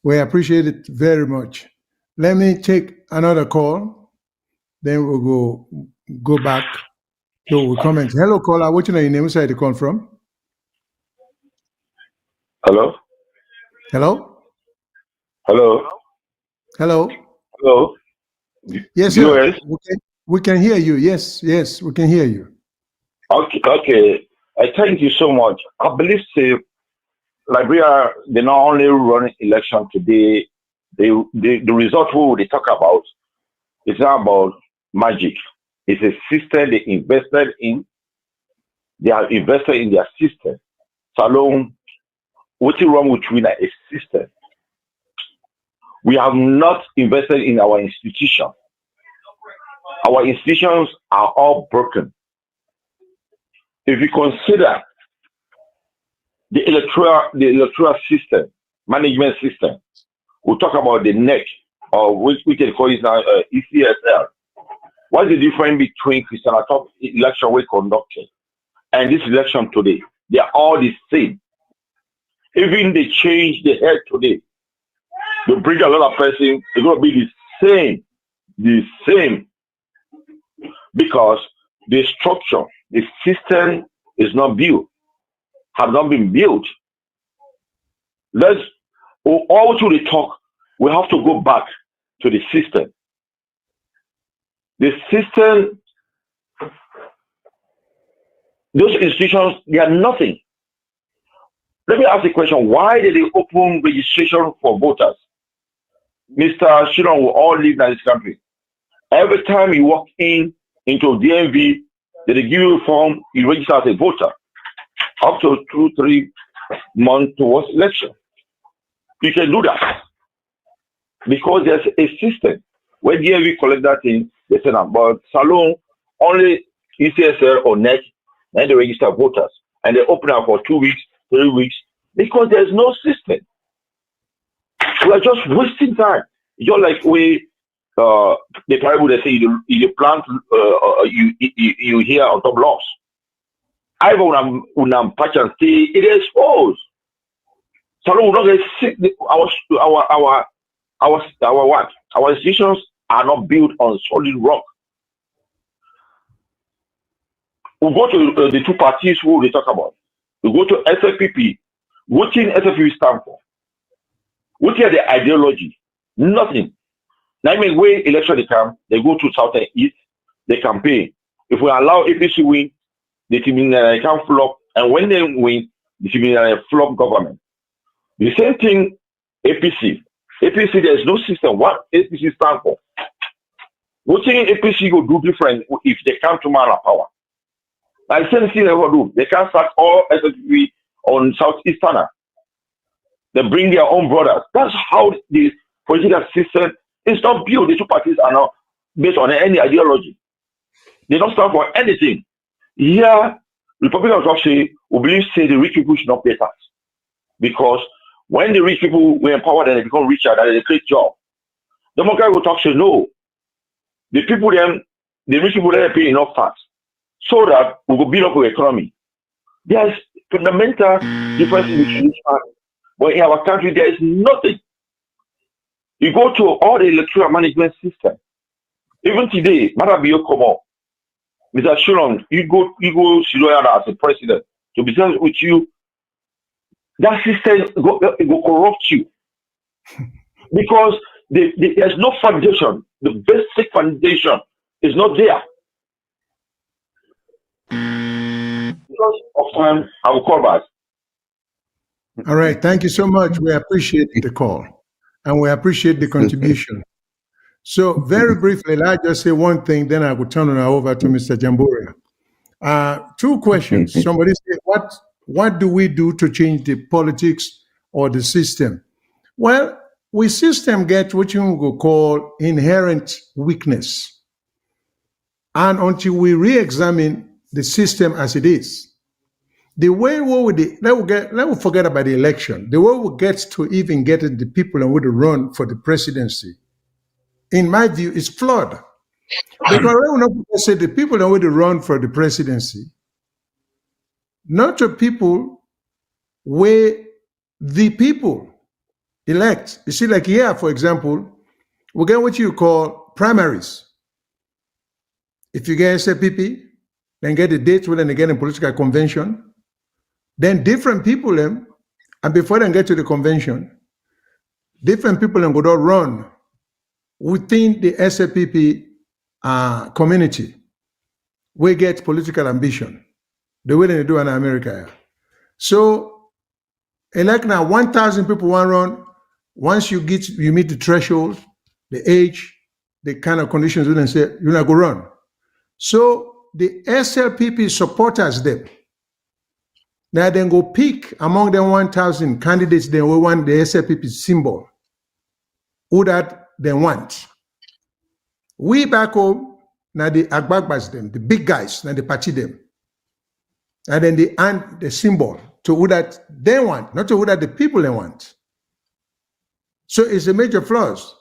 We appreciate it very much. Let me take another call. Then we'll go back to comment. Hello, caller. What's your name? Where you call from?
Hello?
Hello?
Hello?
Hello?
Hello?
Yes, sir. We can hear you. Yes, we can hear you.
Okay. I thank you so much. I believe Liberia, they not only run election today, the result who they talk about is not about magic. It's a system they invested in. They have invested in their system. So what's wrong with winning a system? We have not invested in our institution. Our institutions are all broken. If you consider the electoral system, management system, we'll talk about the NEC, or which we can call it now ECSL. What's the difference between Christian Atop election we conducted and this election today? They are all the same. Even they change the head today. They bring a lot of person, it's going to be the same. Because the structure, the system is not built, have not been built. All through the talk, we have to go back to the system. The system, those institutions, they are nothing. Let me ask the question, why did they open registration for voters? Mr. Shilon will all live in this country. Every time you walk into DMV, they give you a form, you register as a voter. Up to 2-3 months towards election. You can do that. Because there's a system. When DMV collect that thing, they say, but Salon, only ECSL or NEC, and they register voters. And they open up for 2 weeks, 3 weeks, because there's no system. We are just wasting time. Just like the parable they say you plant you hear on top loss. I will patch and stay it is exposed. So we not get sick. Our institutions are not built on solid rock. We go to the two parties who we talk about. We go to SFPP. What thing SFPP stand for? What is the ideology? Nothing. Now, I mean, when election they come, they go to South and East, they campaign. If we allow APC win, the team can flop, and when they win, the team flop government. The same thing, APC. APC, there's no system. What APC stand for? What thing APC will do different if they come to man of power? Like the same thing they will do. They can start all SFP on Southeasterner. They bring their own brothers. That's how the political system is not built. The two parties are not based on any ideology. They don't stand for anything. Here, Republicans say, we believe say the rich people should not pay tax. Because when the rich people were empowered and they become richer, that is a great job. Democrats will talk say no. The rich people they pay enough tax so that we will build up our economy. There's fundamental difference in between each party. But in our country, there is nothing. You go to all the electoral management system. Even today, Marabio Komo, Mr. Shulon, you go Shiloyana as a president to be honest with you. That system go corrupt you because there's no foundation. The basic foundation is not there. Because of time, I will call back.
All right. Thank you so much. We appreciate the call and we appreciate the contribution. So very briefly, I'll just say one thing, then I will turn it over to Mr. Jamburia. Two questions. Somebody said, what do we do to change the politics or the system? Well, we system get what you would call inherent weakness. And until we re-examine the system as it is, the way let's forget about the election. The way we get to even get the people and to run for the presidency, in my view, is flawed. Because when people say the people that want to run for the presidency, not the people where the people elect. You see, like here, for example, we get what you call primaries. If you get SLPP, then get a date when they get a political convention, then different people and before they get to the convention, different people go to run within the SLPP community. We get political ambition, the way they do in America. So, elect now 1,000 people want run. Once you meet the threshold, the age, the kind of conditions, you say you're not going to run. So the SLPP supporters them. Now then go pick among them 1,000 candidates. Then we want the SLPP symbol. Who that they want? We back home now the agbagbas them, the big guys now the party them, and then the symbol to who that they want, not to who that the people they want. So it's a major flaws.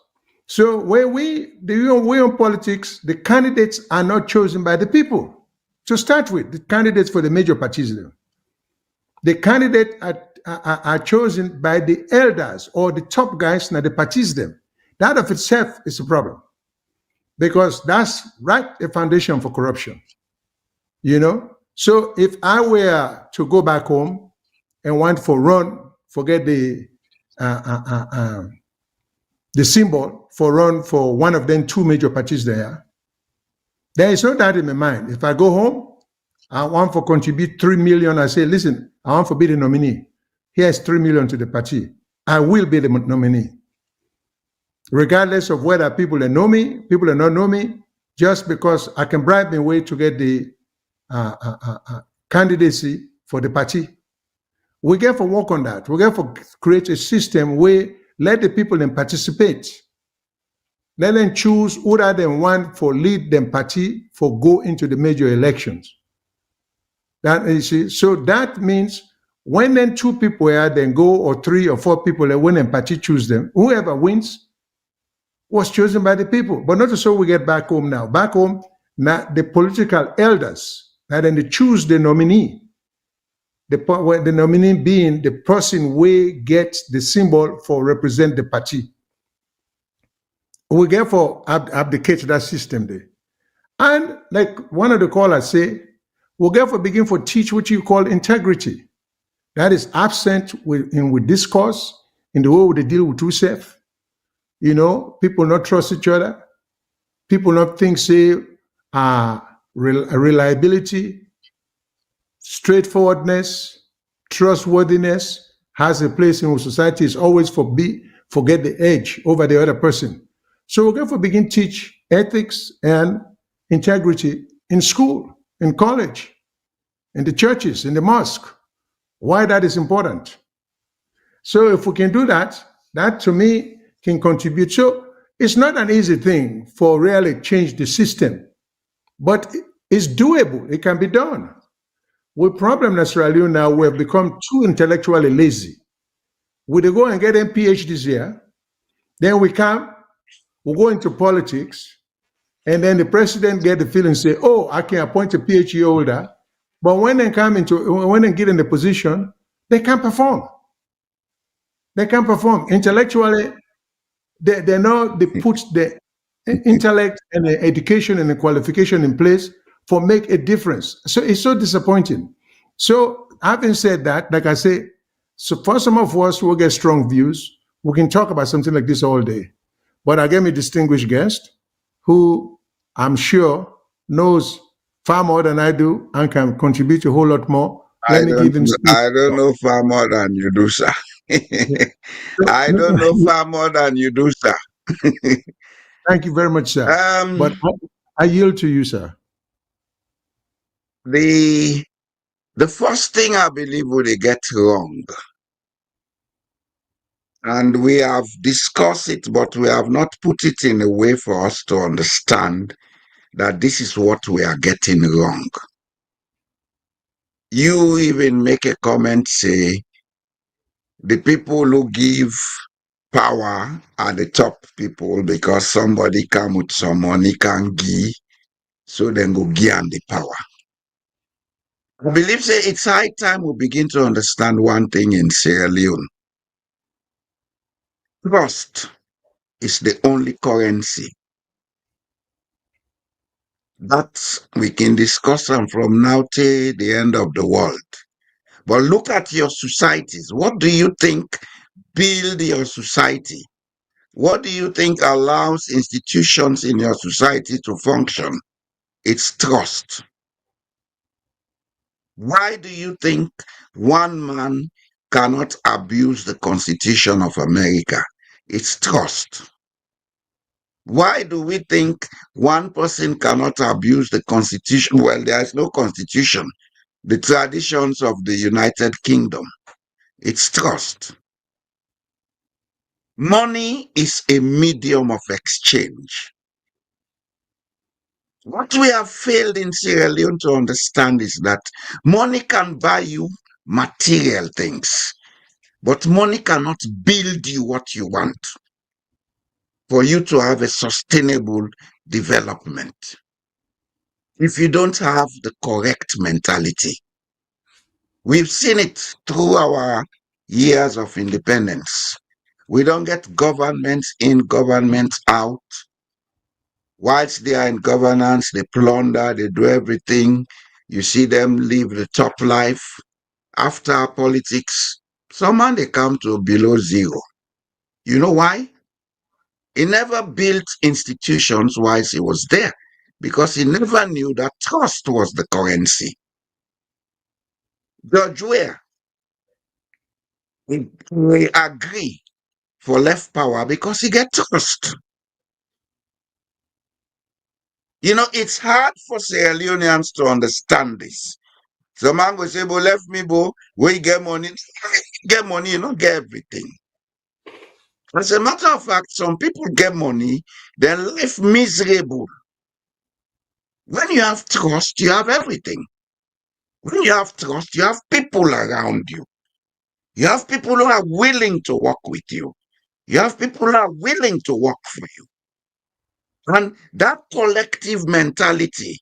So where we in politics, the candidates are not chosen by the people. To start with, the candidates for the major parties, the candidates are chosen by the elders or the top guys now the parties them. That of itself is a problem, because that's right a foundation for corruption. You know. So if I were to go back home and want for run, forget the symbol for run for one of them two major parties there is no doubt in my mind. If I go home, I want for contribute 3 million. I say, listen, I want to be the nominee. Here's 3 million to the party. I will be the nominee. Regardless of whether people that know me, people that don't know me, just because I can bribe my way to get the candidacy for the party. We get for work on that. We get for create a system where let the people then participate. Let them choose who that they want for lead them party for go into the major elections. That is, so that means when then two people are then go, or 3 or 4 people that when the party choose them, whoever wins was chosen by the people. But not so we get back home now. Back home, now the political elders, and then they choose the nominee. The nominee being the person we get the symbol for represent the party. We therefore abdicate that system there. And like one of the callers say, we therefore begin to teach what you call integrity. That is absent with discourse, in the way we deal with ourselves. You know, people not trust each other. People not think, say, reliability, straightforwardness, trustworthiness has a place in our society. Is always forget the edge over the other person. So we're going to begin teach ethics and integrity in school, in college, in the churches, in the mosque. Why that is important. So if we can do that, that to me can contribute. So it's not an easy thing for really change the system, but it's doable. It can be done. With problem in Sierra Leone now, we have become too intellectually lazy. We go and get PhDs here, then we go into politics, and then the president get the feeling, say, oh, I can appoint a PhD holder, but when they get in the position, they can't perform. They can't perform. Intellectually, they put the intellect and the education and the qualification in place for make a difference. So it's so disappointing. So having said that, like I say, so for some of us who get strong views, we can talk about something like this all day. But I gave me a distinguished guest who I'm sure knows far more than I do and can contribute a whole lot more.
I don't know far more than you do, sir. I don't know far more than you do, sir.
Thank you very much, sir. But
Um,
I yield to you, sir.
the first thing I believe we get wrong, and we have discussed it, but we have not put it in a way for us to understand that this is what we are getting wrong. You even make a comment, say, the people who give power are the top people because somebody come with some money can give, so then go give them the power. I believe say it's high time we begin to understand one thing in Sierra Leone. Trust is the only currency that we can discuss them from now till the end of the world. But look at your societies. What do you think build your society? What do you think allows institutions in your society to function? It's trust. Why do you think one man cannot abuse the Constitution of America? It's trust. Why do we think one person cannot abuse the Constitution? Well, there is no Constitution. The traditions of the United Kingdom. It's trust. Money is a medium of exchange. What we have failed in Sierra Leone to understand is that money can buy you material things, but money cannot build you what you want for you to have a sustainable development if you don't have the correct mentality. We've seen it through our years of independence. We don't get governments in, governments out. Whilst they are in governance, they plunder, they do everything. You see them live the top life. After politics, somehow they come to below zero. You know why? He never built institutions whilst he was there because he never knew that trust was the currency. George Weah, we agree for left power because he get trust. You know, it's hard for Sierra Leoneans to understand this. Some man will say, "Bo left me, bo, where you get money, get money, you don't get everything." As a matter of fact, some people get money, their life miserable. When you have trust, you have everything. When you have trust, you have people around you. You have people who are willing to work with you. You have people who are willing to work for you. And that collective mentality,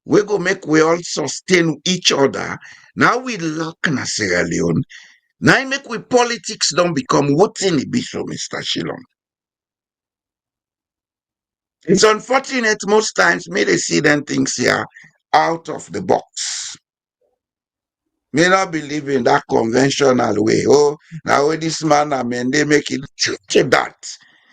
we go make we all sustain each other. Now we lack in Sierra Leone. Now make we politics don't become what in it be so, Mr. Shillong. It's unfortunate most times me they see them things here out of the box. May not believe in that conventional way. Oh, now this man, I mean, they make it that.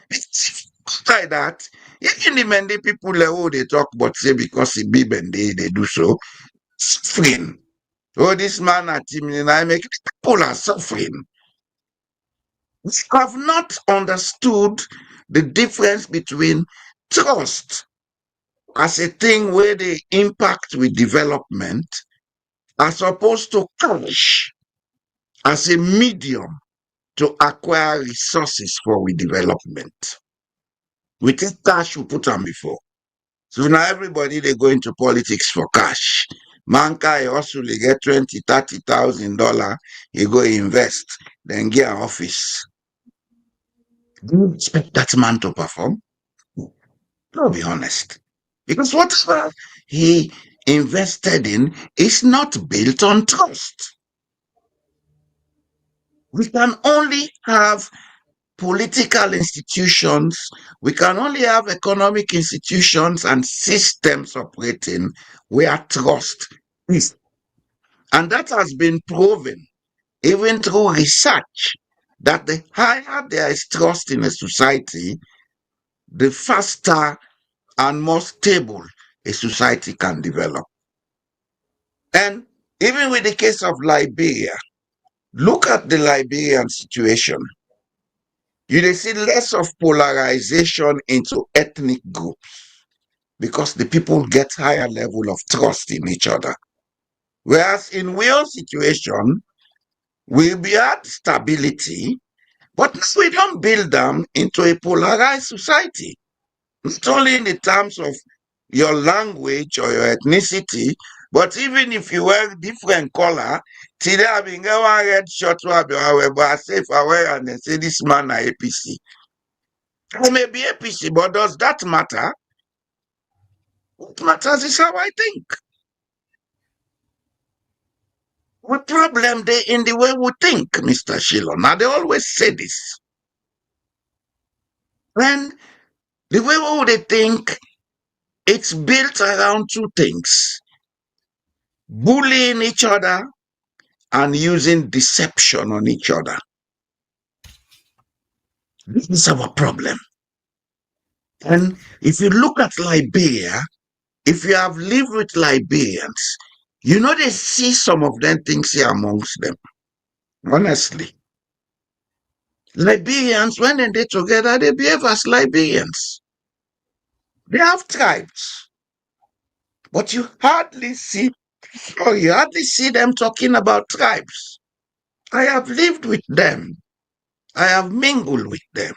It's like that. Even the Mende people, oh, they talk, but say because he be Mende, they do so. Suffering. Oh, this man at him, and I make people are suffering. We have not understood the difference between trust as a thing where they impact with development as opposed to cash as a medium to acquire resources for we development. We take cash, we put on before. So now everybody they go into politics for cash. Manka he also they get $20,000, $30,000, he go invest, then get an office. Do you expect that man to perform? No, be honest. Because whatever he invested in is not built on trust. We can only have political institutions, we can only have economic institutions and systems operating where trust is. And that has been proven, even through research, that the higher there is trust in a society, the faster and more stable a society can develop. And even with the case of Liberia, look at the Liberian situation. You see less of polarization into ethnic groups because the people get higher level of trust in each other. Whereas in real situation, we'll be at stability, but we don't build them into a polarized society. Not only in the terms of your language or your ethnicity, but even if you wear different color, today I've been getting one red shirt, but I say if I wear and they say this man is APC. I may be APC, but does that matter? What matters is how I think. What problem they in the way we think, Mr. Shilo? Now they always say this. When the way they think, it's built around two things: bullying each other and using deception on each other. This is our problem. And if you look at Liberia, if you have lived with Liberians, you know they see some of them things here amongst them. Honestly. Liberians, when they're together, they behave as Liberians. They have tribes. But you hardly see them talking about tribes. I have lived with them. I have mingled with them.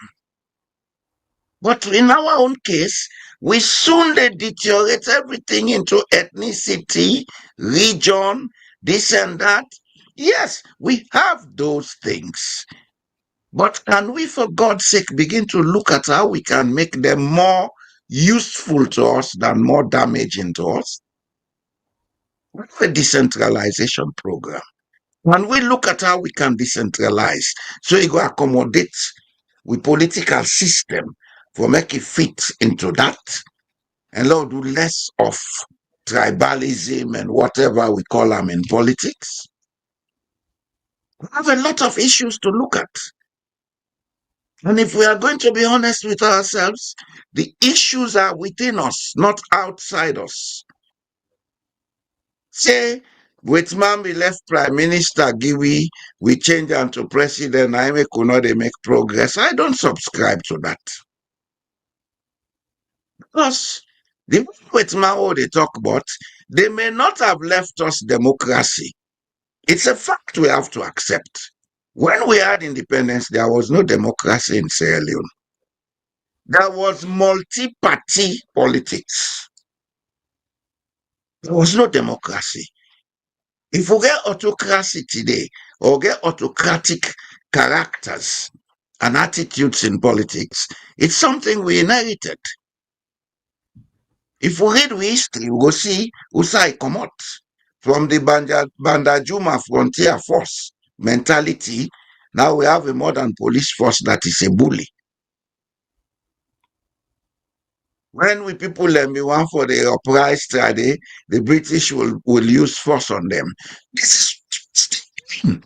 But in our own case, we soon deteriorate everything into ethnicity, region, this and that. Yes, we have those things. But can we, for God's sake, begin to look at how we can make them more useful to us than more damaging to us? We have a decentralization program. When we look at how we can decentralize, so it will accommodate with political system for make it fit into that, and Lord do less of tribalism and whatever we call them in politics. We have a lot of issues to look at. And if we are going to be honest with ourselves, the issues are within us, not outside us. Say, with Mambi left Prime Minister Giwi, we change him to President, I could not make progress. I don't subscribe to that. Because the with Mao they talk about, they may not have left us democracy. It's a fact we have to accept. When we had independence, there was no democracy in Sierra Leone. There was multi-party politics. There was no democracy. If we get autocracy today, or get autocratic characters and attitudes in politics, it's something we inherited. If we read history, we go see Usai come out from the Bandajuma frontier force mentality. Now we have a modern police force that is a bully. When we people be one for the uprising strategy, the British will use force on them. This is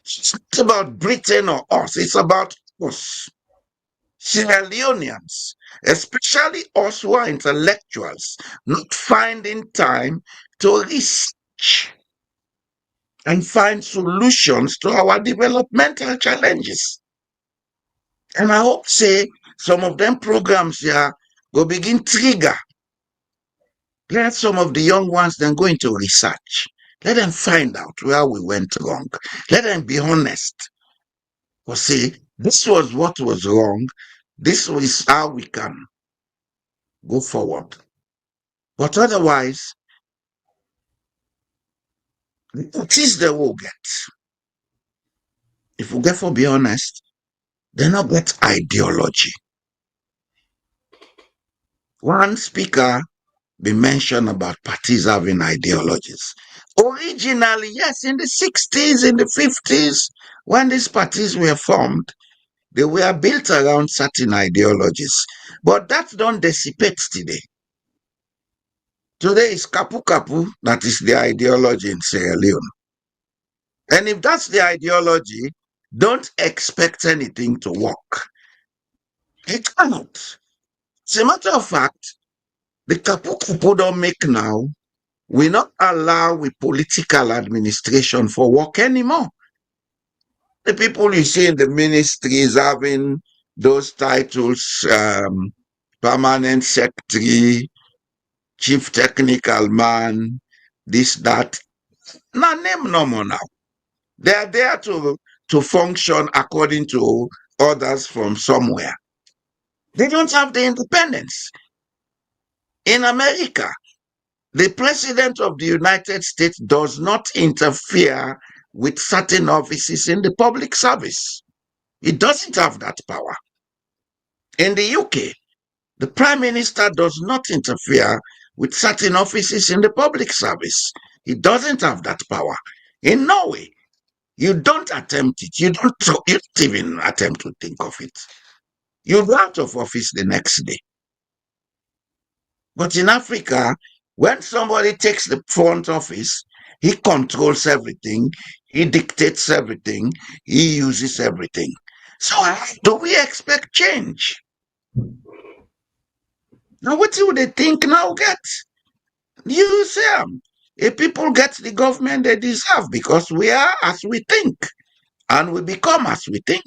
it's not about Britain or us, it's about us. Sierra Leoneans, especially us who are intellectuals, not finding time to research and find solutions to our developmental challenges. And I hope, say, some of them programs here go begin trigger. Let some of the young ones then go into research. Let them find out where we went wrong. Let them be honest. Or say, this was what was wrong. This is how we can go forward. But otherwise, it is the will get. If we get for be honest, they not get ideology. One speaker be mentioned about parties having ideologies. Originally, yes, in the 60s, in the 50s, when these parties were formed, they were built around certain ideologies. But that don't dissipate today. Today is Kapu Kapu, that is the ideology in Sierra Leone. And if that's the ideology, don't expect anything to work. It cannot. As a matter of fact, the Kapu Kapu don't make now will not allow with political administration for work anymore. The people you see in the ministries having those titles, permanent secretary, chief technical man, this, that. Now name no more now. They are there to function according to orders from somewhere. They don't have the independence. In America, the president of the United States does not interfere with certain offices in the public service. He doesn't have that power. In the UK, the prime minister does not interfere with certain offices in the public service. He doesn't have that power. In Norway, you don't attempt it. You don't even attempt to think of it. You're out of office the next day. But in Africa, when somebody takes the front office, he controls everything, he dictates everything, he uses everything. So how do we expect change? Now, what do they think now get? You say, if people get the government they deserve because we are as we think and we become as we think.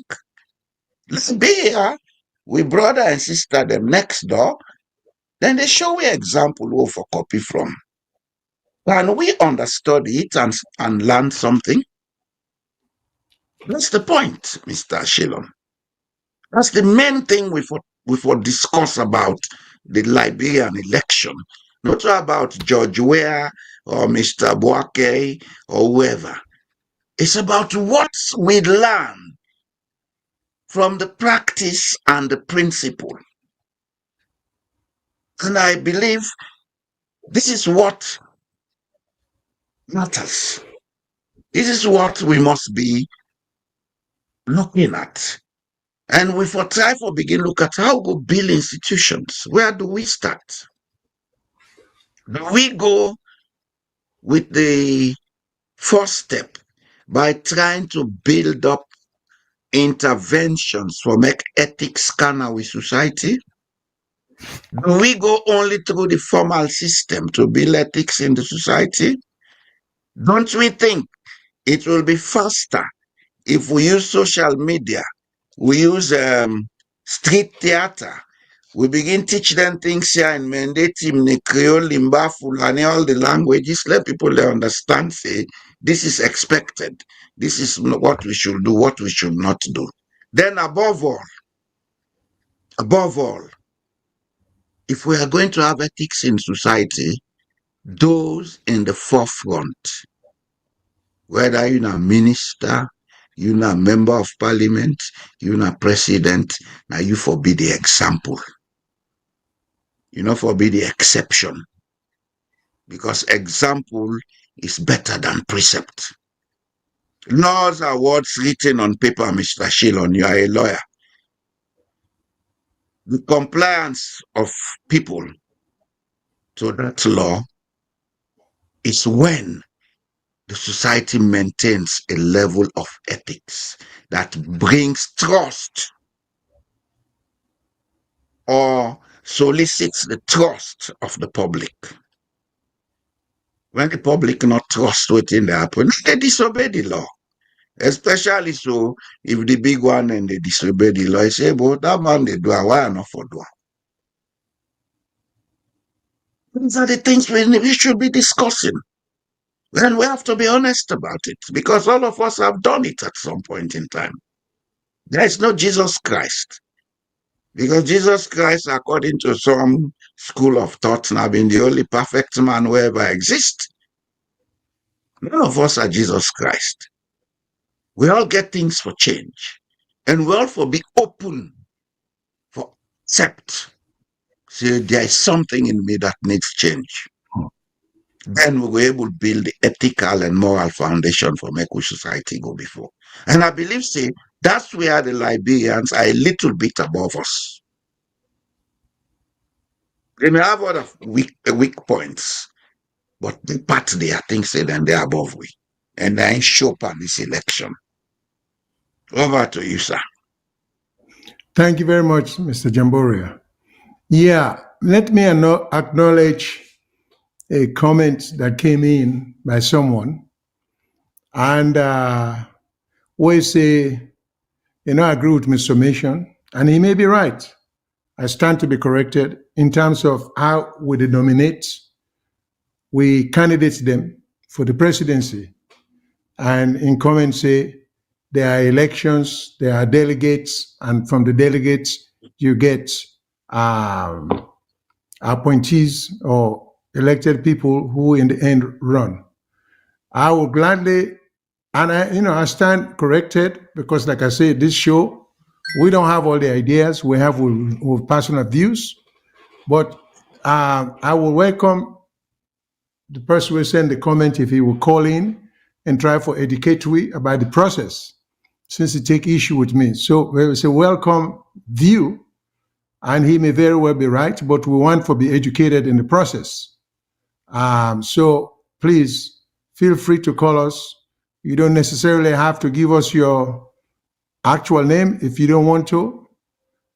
Let's be here, we brother and sister them next door, then they show we example who for copy from. Can we understudy it and learn something? That's the point, Mr. Shillon. That's the main thing we for discuss about the Liberian election. Not about George Weah or Mr. Boake or whoever. It's about what we learn from the practice and the principle. And I believe this is what matters. This is what we must be looking at. And we for try for begin look at how we build institutions. Where do we start? Do we go with the first step by trying to build up interventions for make ethics can our society? Do we go only through the formal system to build ethics in the society? Don't we think it will be faster if we use social media, we use street theater, we begin teach them things here in Mende, Timni, Creole, Limba, Fulani, all the languages, let people understand, say, this is expected. This is what we should do, what we should not do. Then above all, if we are going to have ethics in society, those in the forefront, whether you're a minister, you're a member of parliament, you're a president, now you forbid the example. You not forbid the exception. Because example is better than precept. Laws are words written on paper, Mr. Shillon. You are a lawyer. The compliance of people to that law is when the society maintains a level of ethics that brings trust or solicits the trust of the public. When the public not trust within the happen, they disobey the law. Especially so if the big one and they disobey the law, say, but that man they do, why not for do? These are the things we should be discussing. And we have to be honest about it because all of us have done it at some point in time. There is no Jesus Christ. Because Jesus Christ, according to some school of thought, now being the only perfect man who ever exists. None of us are Jesus Christ. We all get things for change. And we all for be open for accept. Say there is something in me that needs change. Then we were able to build the ethical and moral foundation for make society go before. And I believe, say, that's where the Liberians are a little bit above us. They may have other weak points, but the part they are things say then they're above we. And they ain't show up on this election. Over to you, sir.
Thank you very much, Mr. Jamboria. Yeah, let me acknowledge a comment that came in by someone. And we say, I agree with Mr. Mission, and he may be right. I stand to be corrected in terms of how we denominate, we candidate them for the presidency. And in comments say, there are elections, there are delegates, and from the delegates, you get appointees or elected people who in the end run. I will gladly, and I stand corrected because, like I said, this show, we don't have all the ideas. We have with personal views, but I will welcome the person who will send the comment if he will call in and try for educatory about the process, since he take issue with me. So it's a welcome view, and he may very well be right, but we want to be educated in the process. So please feel free to call us. You don't necessarily have to give us your actual name if you don't want to.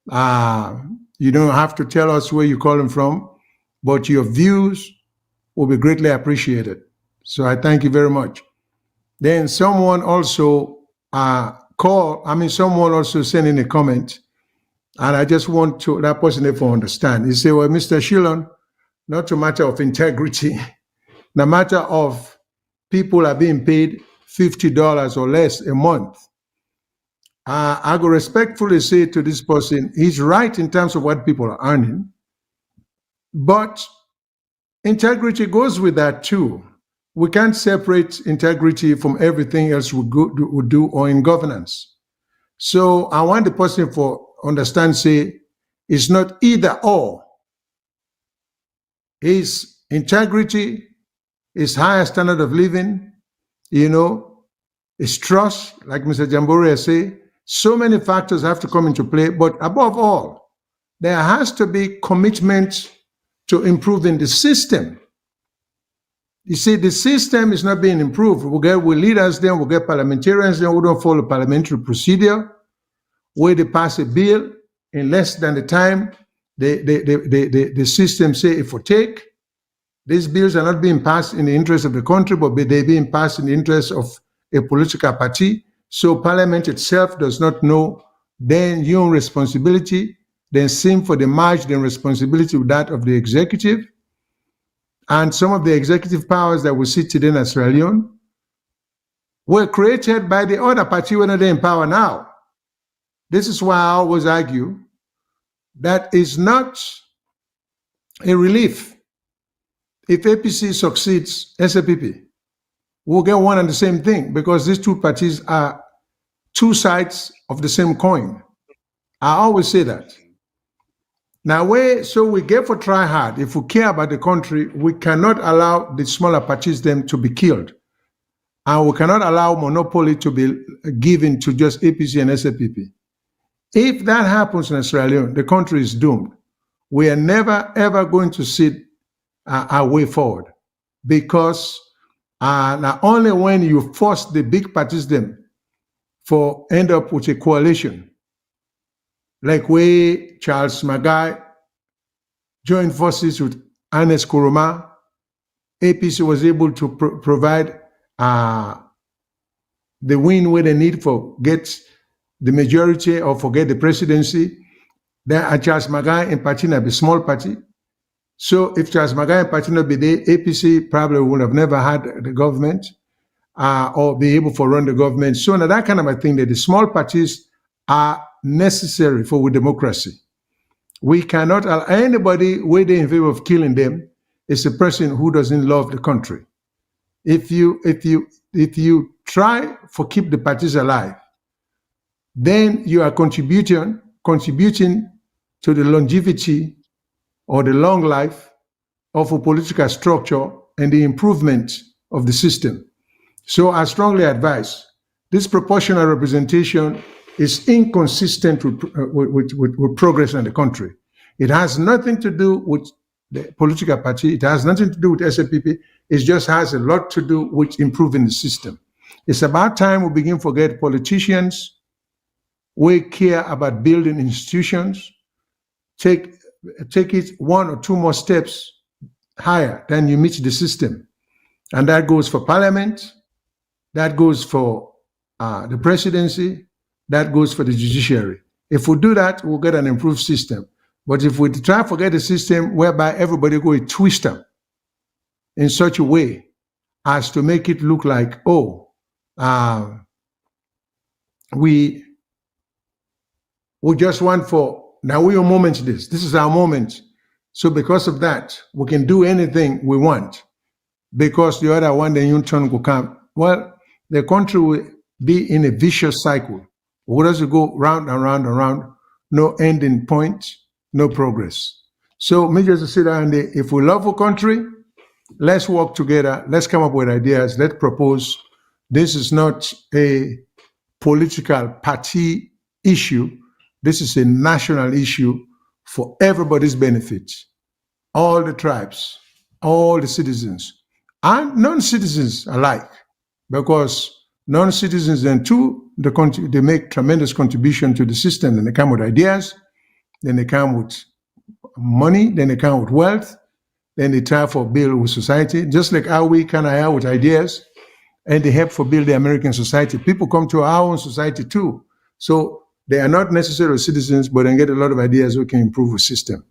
You don't have to tell us where you're calling from, but your views will be greatly appreciated. So I thank you very much. Then someone also someone also sent in a comment, and I just want to that person to understand. He said, well, Mr. Shillon, not a matter of integrity, no matter of people are being paid $50 or less a month. I go respectfully say to this person, he's right in terms of what people are earning, but integrity goes with that too. We can't separate integrity from everything else we do or in governance. So I want the person for understand, say, it's not either or. His integrity, his higher standard of living, his trust, like Mr. Jamboria say, so many factors have to come into play, but above all, there has to be commitment to improving the system. You see, the system is not being improved. We'll get leaders then, we'll get parliamentarians then, we don't follow parliamentary procedure, where they pass a bill in less than the time the system say it will take. These bills are not being passed in the interest of the country, but they're being passed in the interest of a political party. So Parliament itself does not know then your own responsibility, then seem for the merge the responsibility with that of the executive. And some of the executive powers that we see today in Sierra Leone were created by the other party when they're in power now. This is why I always argue that is not a relief. If APC succeeds, SAPP will get one and the same thing, because these two parties are two sides of the same coin. I always say that. Now, so we get for try hard. If we care about the country, we cannot allow the smaller parties them to be killed. And we cannot allow monopoly to be given to just APC and SAPP. If that happens in Sierra Leone, the country is doomed. We are never, ever going to see our way forward, because not only when you force the big parties them for end up with a coalition, like way Charles Magai joined forces with Ernest Koroma, APC was able to provide the win where they need for get the majority or forget the presidency. Then Charles Magai and Patina be small party. So if Charles Magai and Patina be there, APC probably would have never had the government or be able to run the government. So now that kind of a thing, that the small parties are necessary for democracy. We cannot allow anybody waiting in favor of killing them is a person who doesn't love the country. If you try for keep the parties alive, then you are contributing to the longevity or the long life of a political structure and the improvement of the system. So I strongly advise this proportional representation is inconsistent with progress in the country. It has nothing to do with the political party. It has nothing to do with SAPP. It just has a lot to do with improving the system. It's about time we begin to forget politicians. We care about building institutions. Take it one or two more steps higher than you meet the system. And that goes for parliament. That goes for the presidency, that goes for the judiciary. If we do that, we'll get an improved system. But if we try to get a system whereby everybody go twist them in such a way as to make it look like, we just want for, now we are moment this is our moment. So because of that, we can do anything we want. Because the other one, then you turn will come. Well, the country will be in a vicious cycle. What does it go round and round and round? No ending point, no progress. So me just sit down and if we love our country, let's work together. Let's come up with ideas. Let's propose. This is not a political party issue. This is a national issue for everybody's benefit. All the tribes, all the citizens, and non-citizens alike, because non-citizens then too, they make tremendous contribution to the system. Then they come with ideas, then they come with money, then they come with wealth, then they try for build with society, just like how we can hire with ideas, and they help for build the American society. People come to our own society too. So they are not necessarily citizens, but they get a lot of ideas we can improve the system.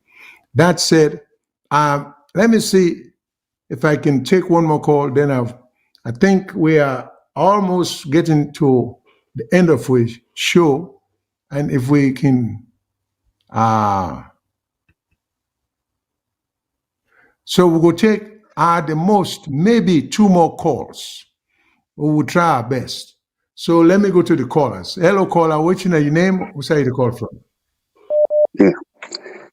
That said, let me see if I can take one more call. Then I think we are almost getting to the end of the show, and if we can, so we will take at the most maybe 2 more calls. We will try our best. So let me go to the callers. Hello, caller. What's your name? Who's you call from?
Yeah.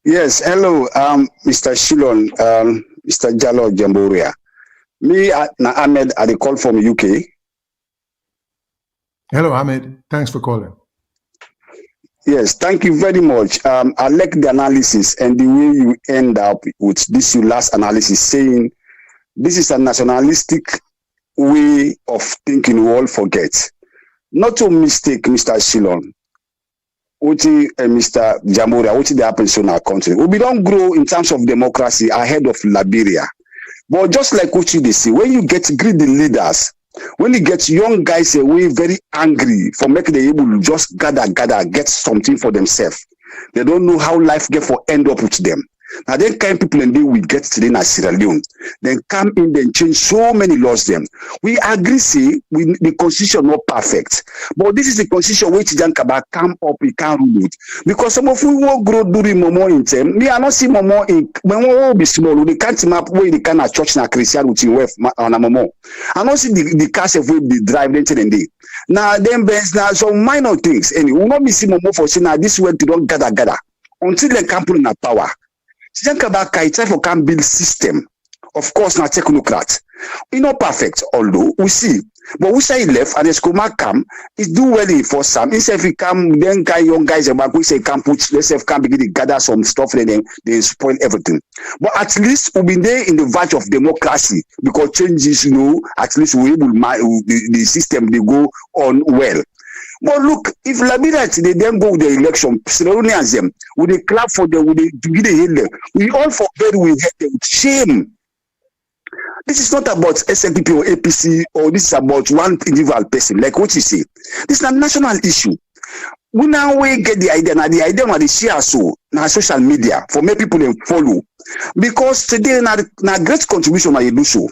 Yes. Hello, Mr. Shilon, Mr. Jalo Jamboria. Me, na Ahmed, I call from UK.
Hello, Ahmed. Thanks for calling.
Yes, thank you very much. I like the analysis and the way you end up with this your last analysis, saying this is a nationalistic way of thinking we all forget. Not to mistake, Mr. Shilon, Mr. Jamboria, what happens in our country. We don't grow in terms of democracy ahead of Liberia. But just like what they say, when you get greedy leaders, when you get young guys away very angry for making them able to just gather, get something for themselves, they don't know how life get for end up with them. Now, then kind people and they will get today in Sierra Leone, then come in, then change so many laws them. We agree, say, the constitution not perfect. But this is the constitution which Jankaba come up, we can't rule it. Because some of you will grow during Momo in them. Me, I not see Momo in, when we will be small, we can't map where they can a church na Christian with you on a Momo. I not see the cars of the drive then and day. Now, then, now, some minor things. And we will not be see Momo for saying, now, this way to don't gather. Until they come put in a power. Jankaba try for can build system. Of course, not technocrat. It's not perfect, although we see. But we say he left and Eskoma come, it do well for some. Instead, if he come, then young guys about we say can put, let's say can begin to gather some stuff and then spoil everything. But at least we've been there in the verge of democracy because changes, at least we able the system they go on well. But look, if Liberia they then go with the election, Sierra them, would they clap for them, would they give the hill them? We all forget we hate them with shame. This is not about SNPP or APC, or this is about one individual person, like what you say. This is a national issue. We now get the idea, now the idea of the share so now social media for many people to follow. Because today na great contribution na you do so.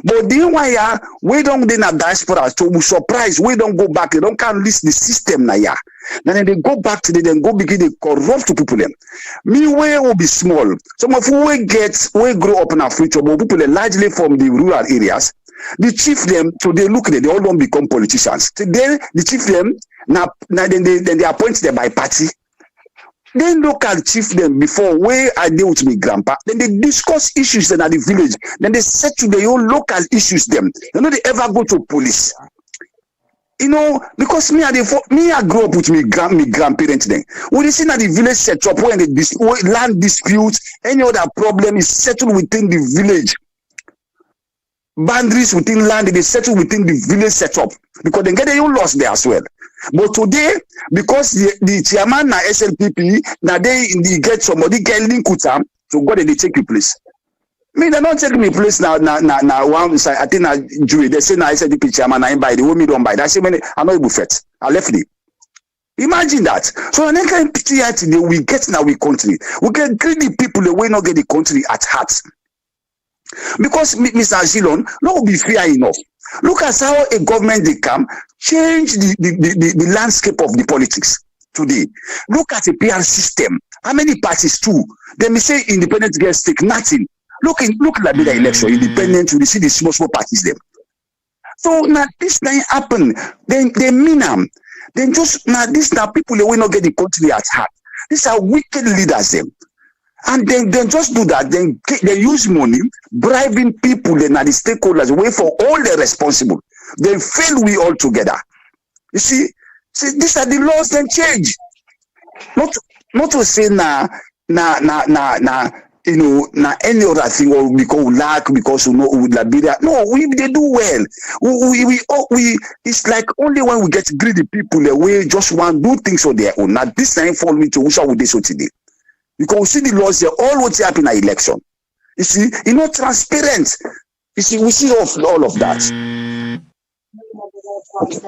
But the why we don't then a diaspora so we surprise we don't go back, they don't can list the system na ya. Then they go back to then go begin to corrupt people them. Me we will be small. Some of we grow up in a future, but people largely from the rural areas. The chief them so they look at they all don't become politicians. Today the chief them now then they appoint them by party. Then local chief them before where I deal with me grandpa. Then they discuss issues then at the village. Then they settle their own local issues them. They don't ever go to police. Because me I grew up with me grandparents then. When they see that the village set up when the land disputes, any other problem is settled within the village. Boundaries within land, they settle within the village setup because they get their own loss there as well. But today, because the chairman na SLPP, now they get somebody get link with them, so God they take your place. Me, they don't take me place now. One side, I think jury. They say now I said the chairman I buy the way me don't buy. That's many. I know buffet. I left it. Imagine that. So an kind today we get in our country. We get greedy people the way not get the country at heart. Because Mr. Shilon, not be fair enough. Look at how a government they come change the landscape of the politics today. Look at the PR system. How many parties too? They may say independent girls take nothing. Look at the election, independent, you see the small parties them. So now this thing happen, then they mean them. Then just now this now people they will not get the country at heart. These are wicked leaders them. And then just do that, then they use money, bribing people, then are the stakeholders, wait for all the responsible. Then fail we all together. You see, these are the laws then change. Not to say any other thing or because we lack, because with Liberia. No, they do well. We it's like only when we get greedy people the way just want to do things on their own. Now this time fall me to which I would do so today. Because we see the laws there, all what's happening in election. You see, transparent. You see, we see all of that. Okay.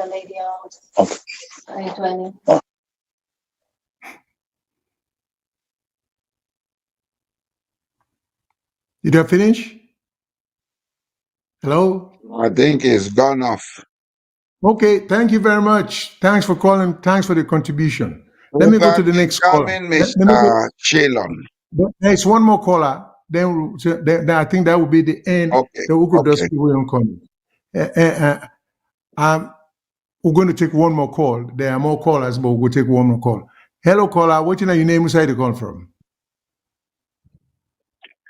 Did you finish? Hello?
I think it's gone off.
Okay, thank you very much. Thanks for calling. Thanks for the contribution. Let me go to the next caller.
Mr. Shilon.
There's one more caller. Then I think that will be the end.
Okay.
That we could just people on comment. We're going to take one more call. There are more callers, but we'll take one more call. Hello, caller. What is your name? Where you call from?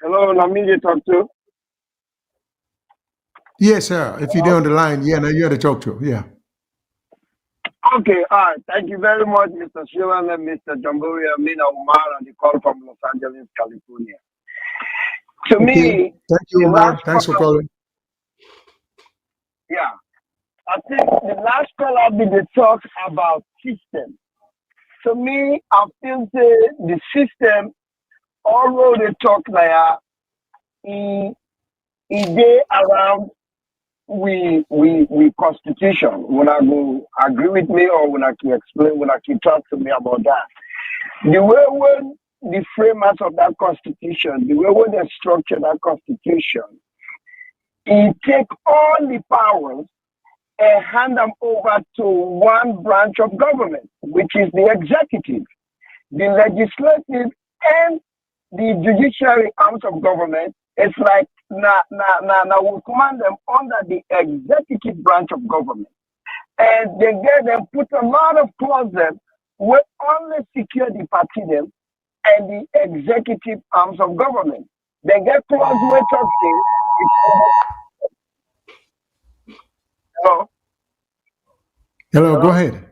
Hello, Namini talk to.
Yes, sir. If you're on the line, now you have to talk to. Yeah.
Okay, all right. Thank you very much, Mr. Shivan and Mr. Jamburia, Mina Umar, and the call from Los Angeles, California. To me,
thank you, Umar. Thanks for calling.
Yeah. I think the last call I've been talk about system. To me, I feel the system, although they talk like in day around we constitution. When I go agree with me or when I can explain, when I can talk to me about that. The way when the framers of that constitution, the way when they structure that constitution, it take all the powers and hand them over to one branch of government, which is the executive. The legislative and the judiciary arms of government, it's like now we command them under the executive branch of government. And they get them put a lot of clauses where only secure the party them and the executive arms of government. They get clause where talking.
Hello, go ahead.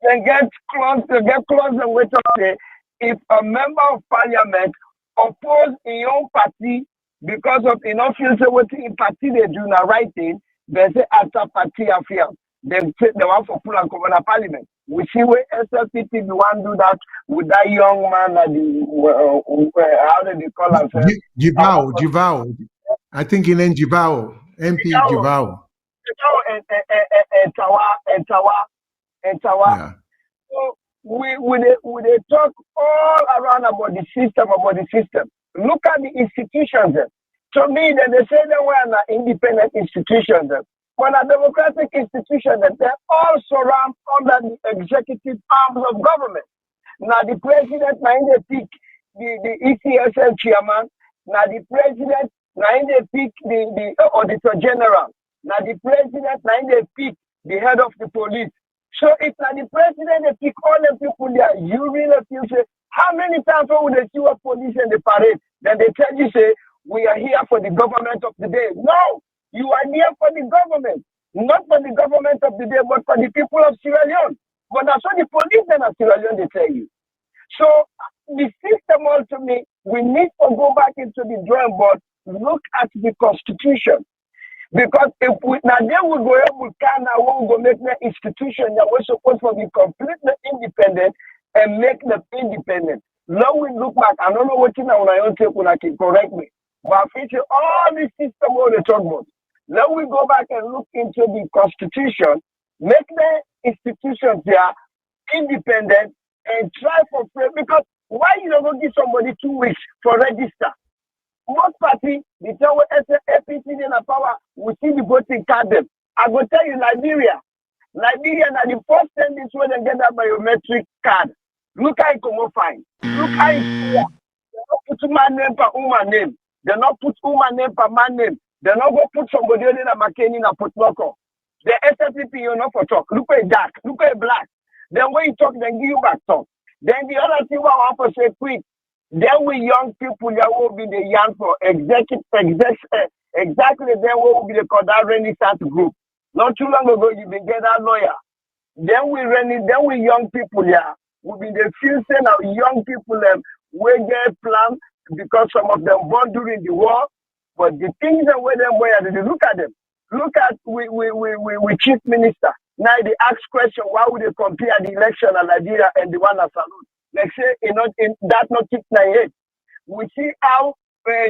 They get clause and where talking. If a member of parliament oppose in your party because of enough feel say what in party they do not right thing, they say after party affair. They say they want for full and common parliament. We see where SLPT the one do that with that young man at the how do they call himself?
Jivao. I think he named Jivao. MP Jivao.
And Tawa.
Yeah.
So we talk all around about the system. Look at the institutions. To me, they say they were an independent institutions. But a democratic institution, they all surround under the executive arms of government. Now the president, now they pick the ECSL chairman. Now the president, now they pick the auditor general. Now the president, now they pick the head of the police. So it's not the president that pick all the people there. You really feel say, how many times would they see a police in the parade? Then they tell you, say, we are here for the government of the day. No, you are here for the government. Not for the government of the day, but for the people of Sierra Leone. But that's what the police in Sierra Leone, they tell you. So the system ultimately, we need to go back into the drawing board, look at the constitution. Because if we now then we go able to make the institution that we're supposed to be completely independent and make them independent. Now we look back, I don't know what you know when I don't take when I can correct me. But I feature all this system what they talk about. Now we go back and look into the constitution, make the institutions there independent and try for free. Because why you don't give somebody 2 weeks for register? Most party, the tell APC in power, we see the voting card them. I go tell you Liberia. Liberia na the first time this way they get that biometric card. Look how it come up fine. Look how it clear. They not put man name per woman name. They not put woman name per man name. They not go put somebody in a McKinney in a put local. The SFPP you know for talk. Look at dark. Look at black. Then when you talk, then give you back talk. Then the other thing what I want to say quick. Then we young people that will be the young for exactly then will be the that Renaissance group. Not too long ago you been get that lawyer. Then we young people here. We be the future of young people we get plan because some of them born during the war. But the things that where they look at them. Look at we chief minister. Now they ask question why would they compare the election in Nigeria and the one at Salute? Like say in that not 698. We see how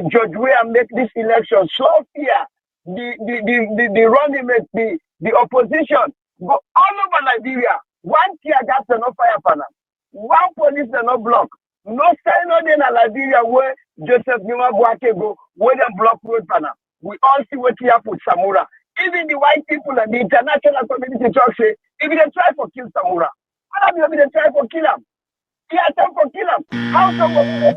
Judge Weah make this election so fair. The running mate, the opposition go all over Liberia. One tear gas and no fire panel. One police and no block. No sign on in Liberia where Joseph Numa Boake go, where they block road panel. We all see what he have with Samura. Even the white people and the international community talk say, if they try for kill Samura, how do they try for kill him? He attempt for kill him. How somebody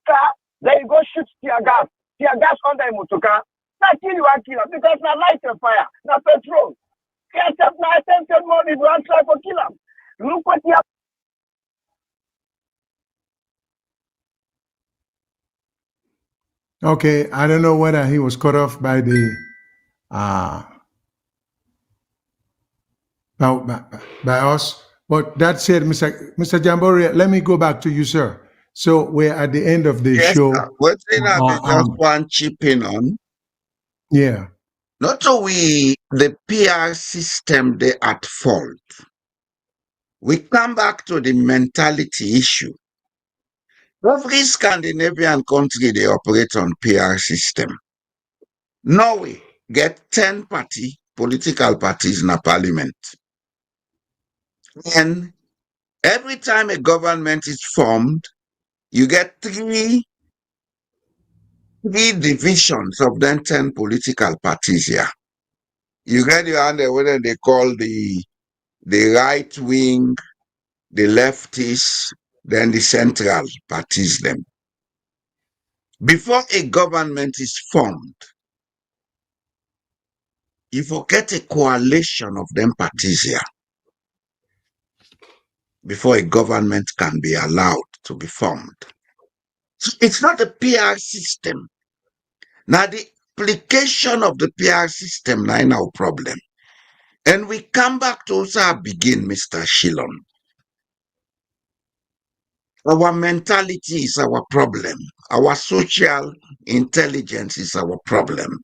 car, then you go shoot tear gas under a motor car. Not kill you and kill him because now light and fire, now petrol. He attempted money to try for kill him. Look what he have.
Okay, I don't know whether he was cut off by the by us, but that said, Mr. Jamboria, let me go back to you, sir. So we're at the end of the show.
What thing I just want chipping on?
Yeah.
Not only the PR system they at fault. We come back to the mentality issue. Every Scandinavian country they operate on PR system. Norway get 10 political parties in a parliament. And every time a government is formed, you get three divisions of them 10 political parties here. You get your hand what they call the right wing, the leftists, then the central parties them. Before a government is formed, you forget a coalition of them parties here before a government can be allowed to be formed. So it's not a PR system. Now the application of the PR system now in our problem. And we come back to also begin, Mr. Shillon. Our mentality is our problem. Our social intelligence is our problem.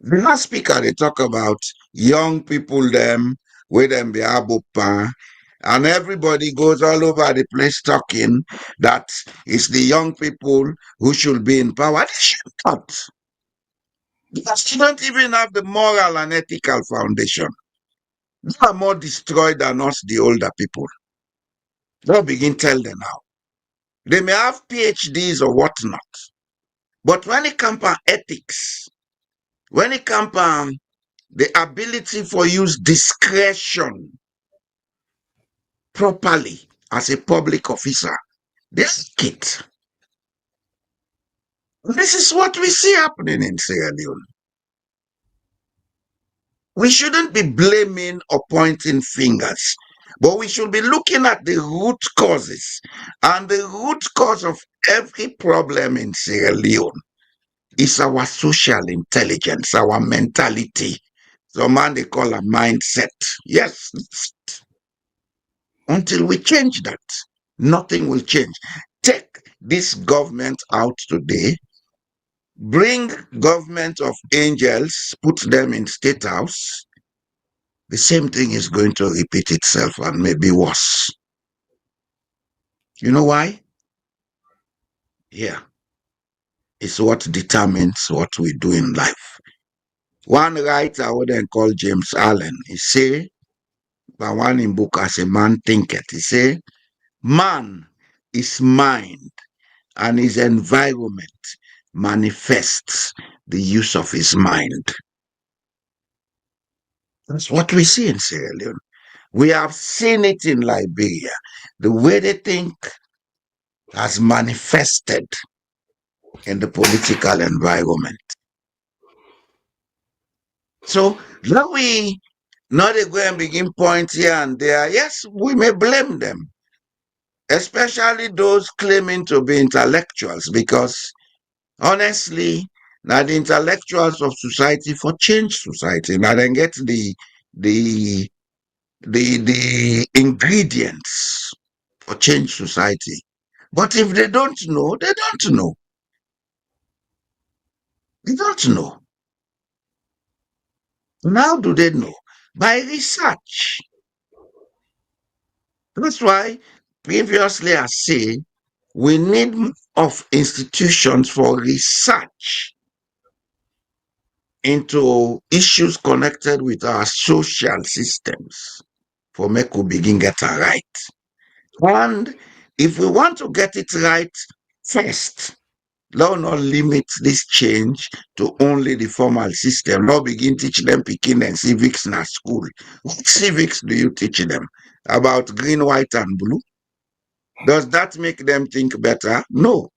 The last speaker, they talk about young people, them, where them be abupa, and everybody goes all over the place talking that it's the young people who should be in power. They should not. Because they don't even have the moral and ethical foundation. They are more destroyed than us, the older people. Don't begin tell them now. They may have PhDs or whatnot. But when it comes to ethics, when it comes to the ability for use discretion properly as a public officer, they lack it. This is what we see happening in Sierra Leone. We shouldn't be blaming or pointing fingers, but we should be looking at the root causes. And the root cause of every problem in Sierra Leone is our social intelligence, our mentality. Some man they call a mindset. Yes. Until we change that, nothing will change. Take this government out today, bring government of angels, put them in state house. The same thing is going to repeat itself and maybe worse. You know why? Yeah, it's what determines what we do in life. One writer, what they call James Allen, he say, by one in book as a man thinketh, he say, man is mind and his environment manifests the use of his mind. That's what we see in Sierra Leone. We have seen it in Liberia. The way they think has manifested in the political environment. So now we not go and begin points here and there. Yes, we may blame them, especially those claiming to be intellectuals, because honestly, now the intellectuals of society for change society. Now then get the the ingredients for change society. But if they don't know, they don't know. They don't know. And how do they know? By research. That's why previously I say we need of institutions for research into issues connected with our social systems for make we begin get it right. And if we want to get it right first, let not limit this change to only the formal system. Not begin teach them picking and civics in a school. What civics do you teach them? About green, white, and blue? Does that make them think better? No.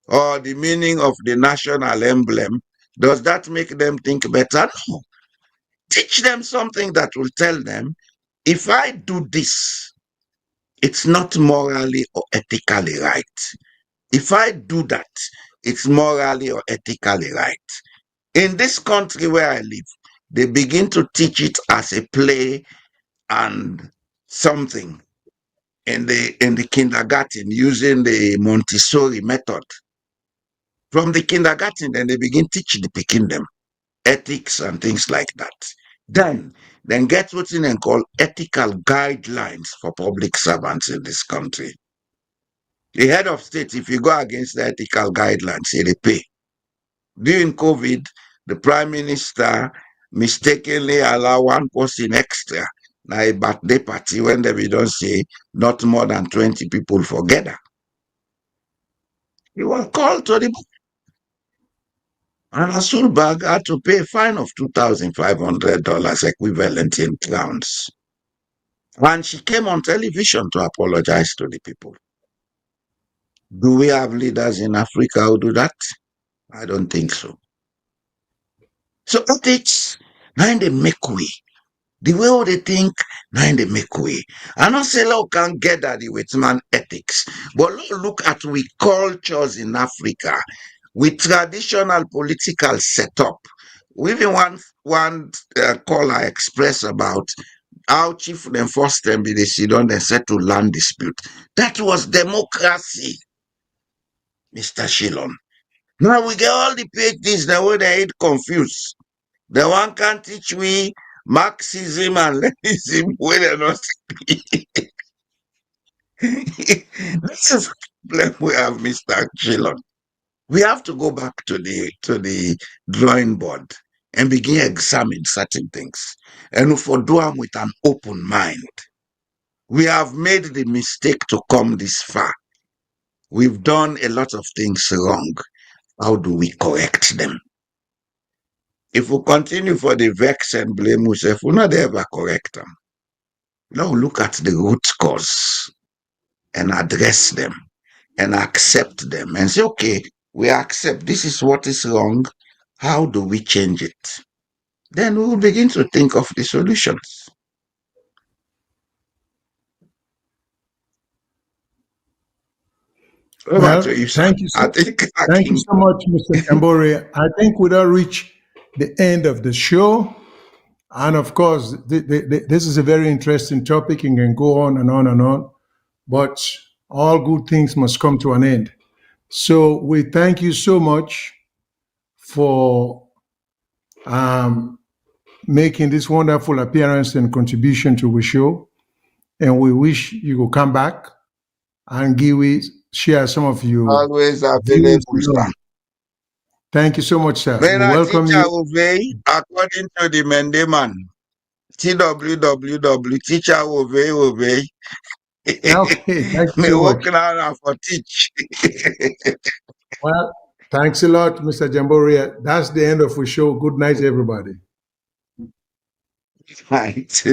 Or the meaning of the national emblem? Does that make them think better? No. Teach them something that will tell them, if I do this, it's not morally or ethically right. If I do that, it's morally or ethically right. In this country where I live, they begin to teach it as a play and something in the kindergarten using the Montessori method. From the kindergarten, then they begin teaching the picking them ethics and things like that. Then get what's in and called ethical guidelines for public servants in this country. The head of state, if you go against the ethical guidelines, they pay. During COVID, the prime minister mistakenly allowed one person extra na a birthday party when they don't say not more than 20 people together. He was called to the book. And Asulbag had to pay a fine of $2,500 equivalent in crowns. And she came on television to apologize to the people. Do we have leaders in Africa who do that? I don't think so. So ethics, now they make way. The way they think, now they make way. I don't say we can get that with man ethics, but look at we cultures in Africa, with traditional political setup. We even one caller express about how chief enforcement be they sit down and settle land dispute. That was democracy, Mr. Shillon. Now we get all the PhDs, the way they ain't confused. The one can teach we Marxism and Leninism when they're not speak. This is the problem we have, Mr. Shillon. We have to go back to the drawing board and begin examine certain things. And for do them with an open mind. We have made the mistake to come this far. We've done a lot of things wrong. How do we correct them? If we continue for the vex and blame ourselves, we'll not ever correct them. Now look at the root cause and address them and accept them and say, okay, we accept this is what is wrong. How do we change it? Then we will begin to think of the solutions. Over to you, sir.
Thank you so much, Mr. Kambore. I think we don't reach the end of the show. And of course, this is a very interesting topic and can go on and on and on. But all good things must come to an end. So we thank you so much for making this wonderful appearance and contribution to the show. And we wish you will come back and Giwi share some of your
Always
views.
available, sir.
Thank you so much, sir. We
When
welcome
teacher
you.
Ovey, according to the Mendeman, TWWW, teacher Ovey.
Okay, thank you
Me
so
work
much.
now for teach.
Well, thanks a lot, Mr. Jamboria. That's the end of the show. Good night, everybody.
Right.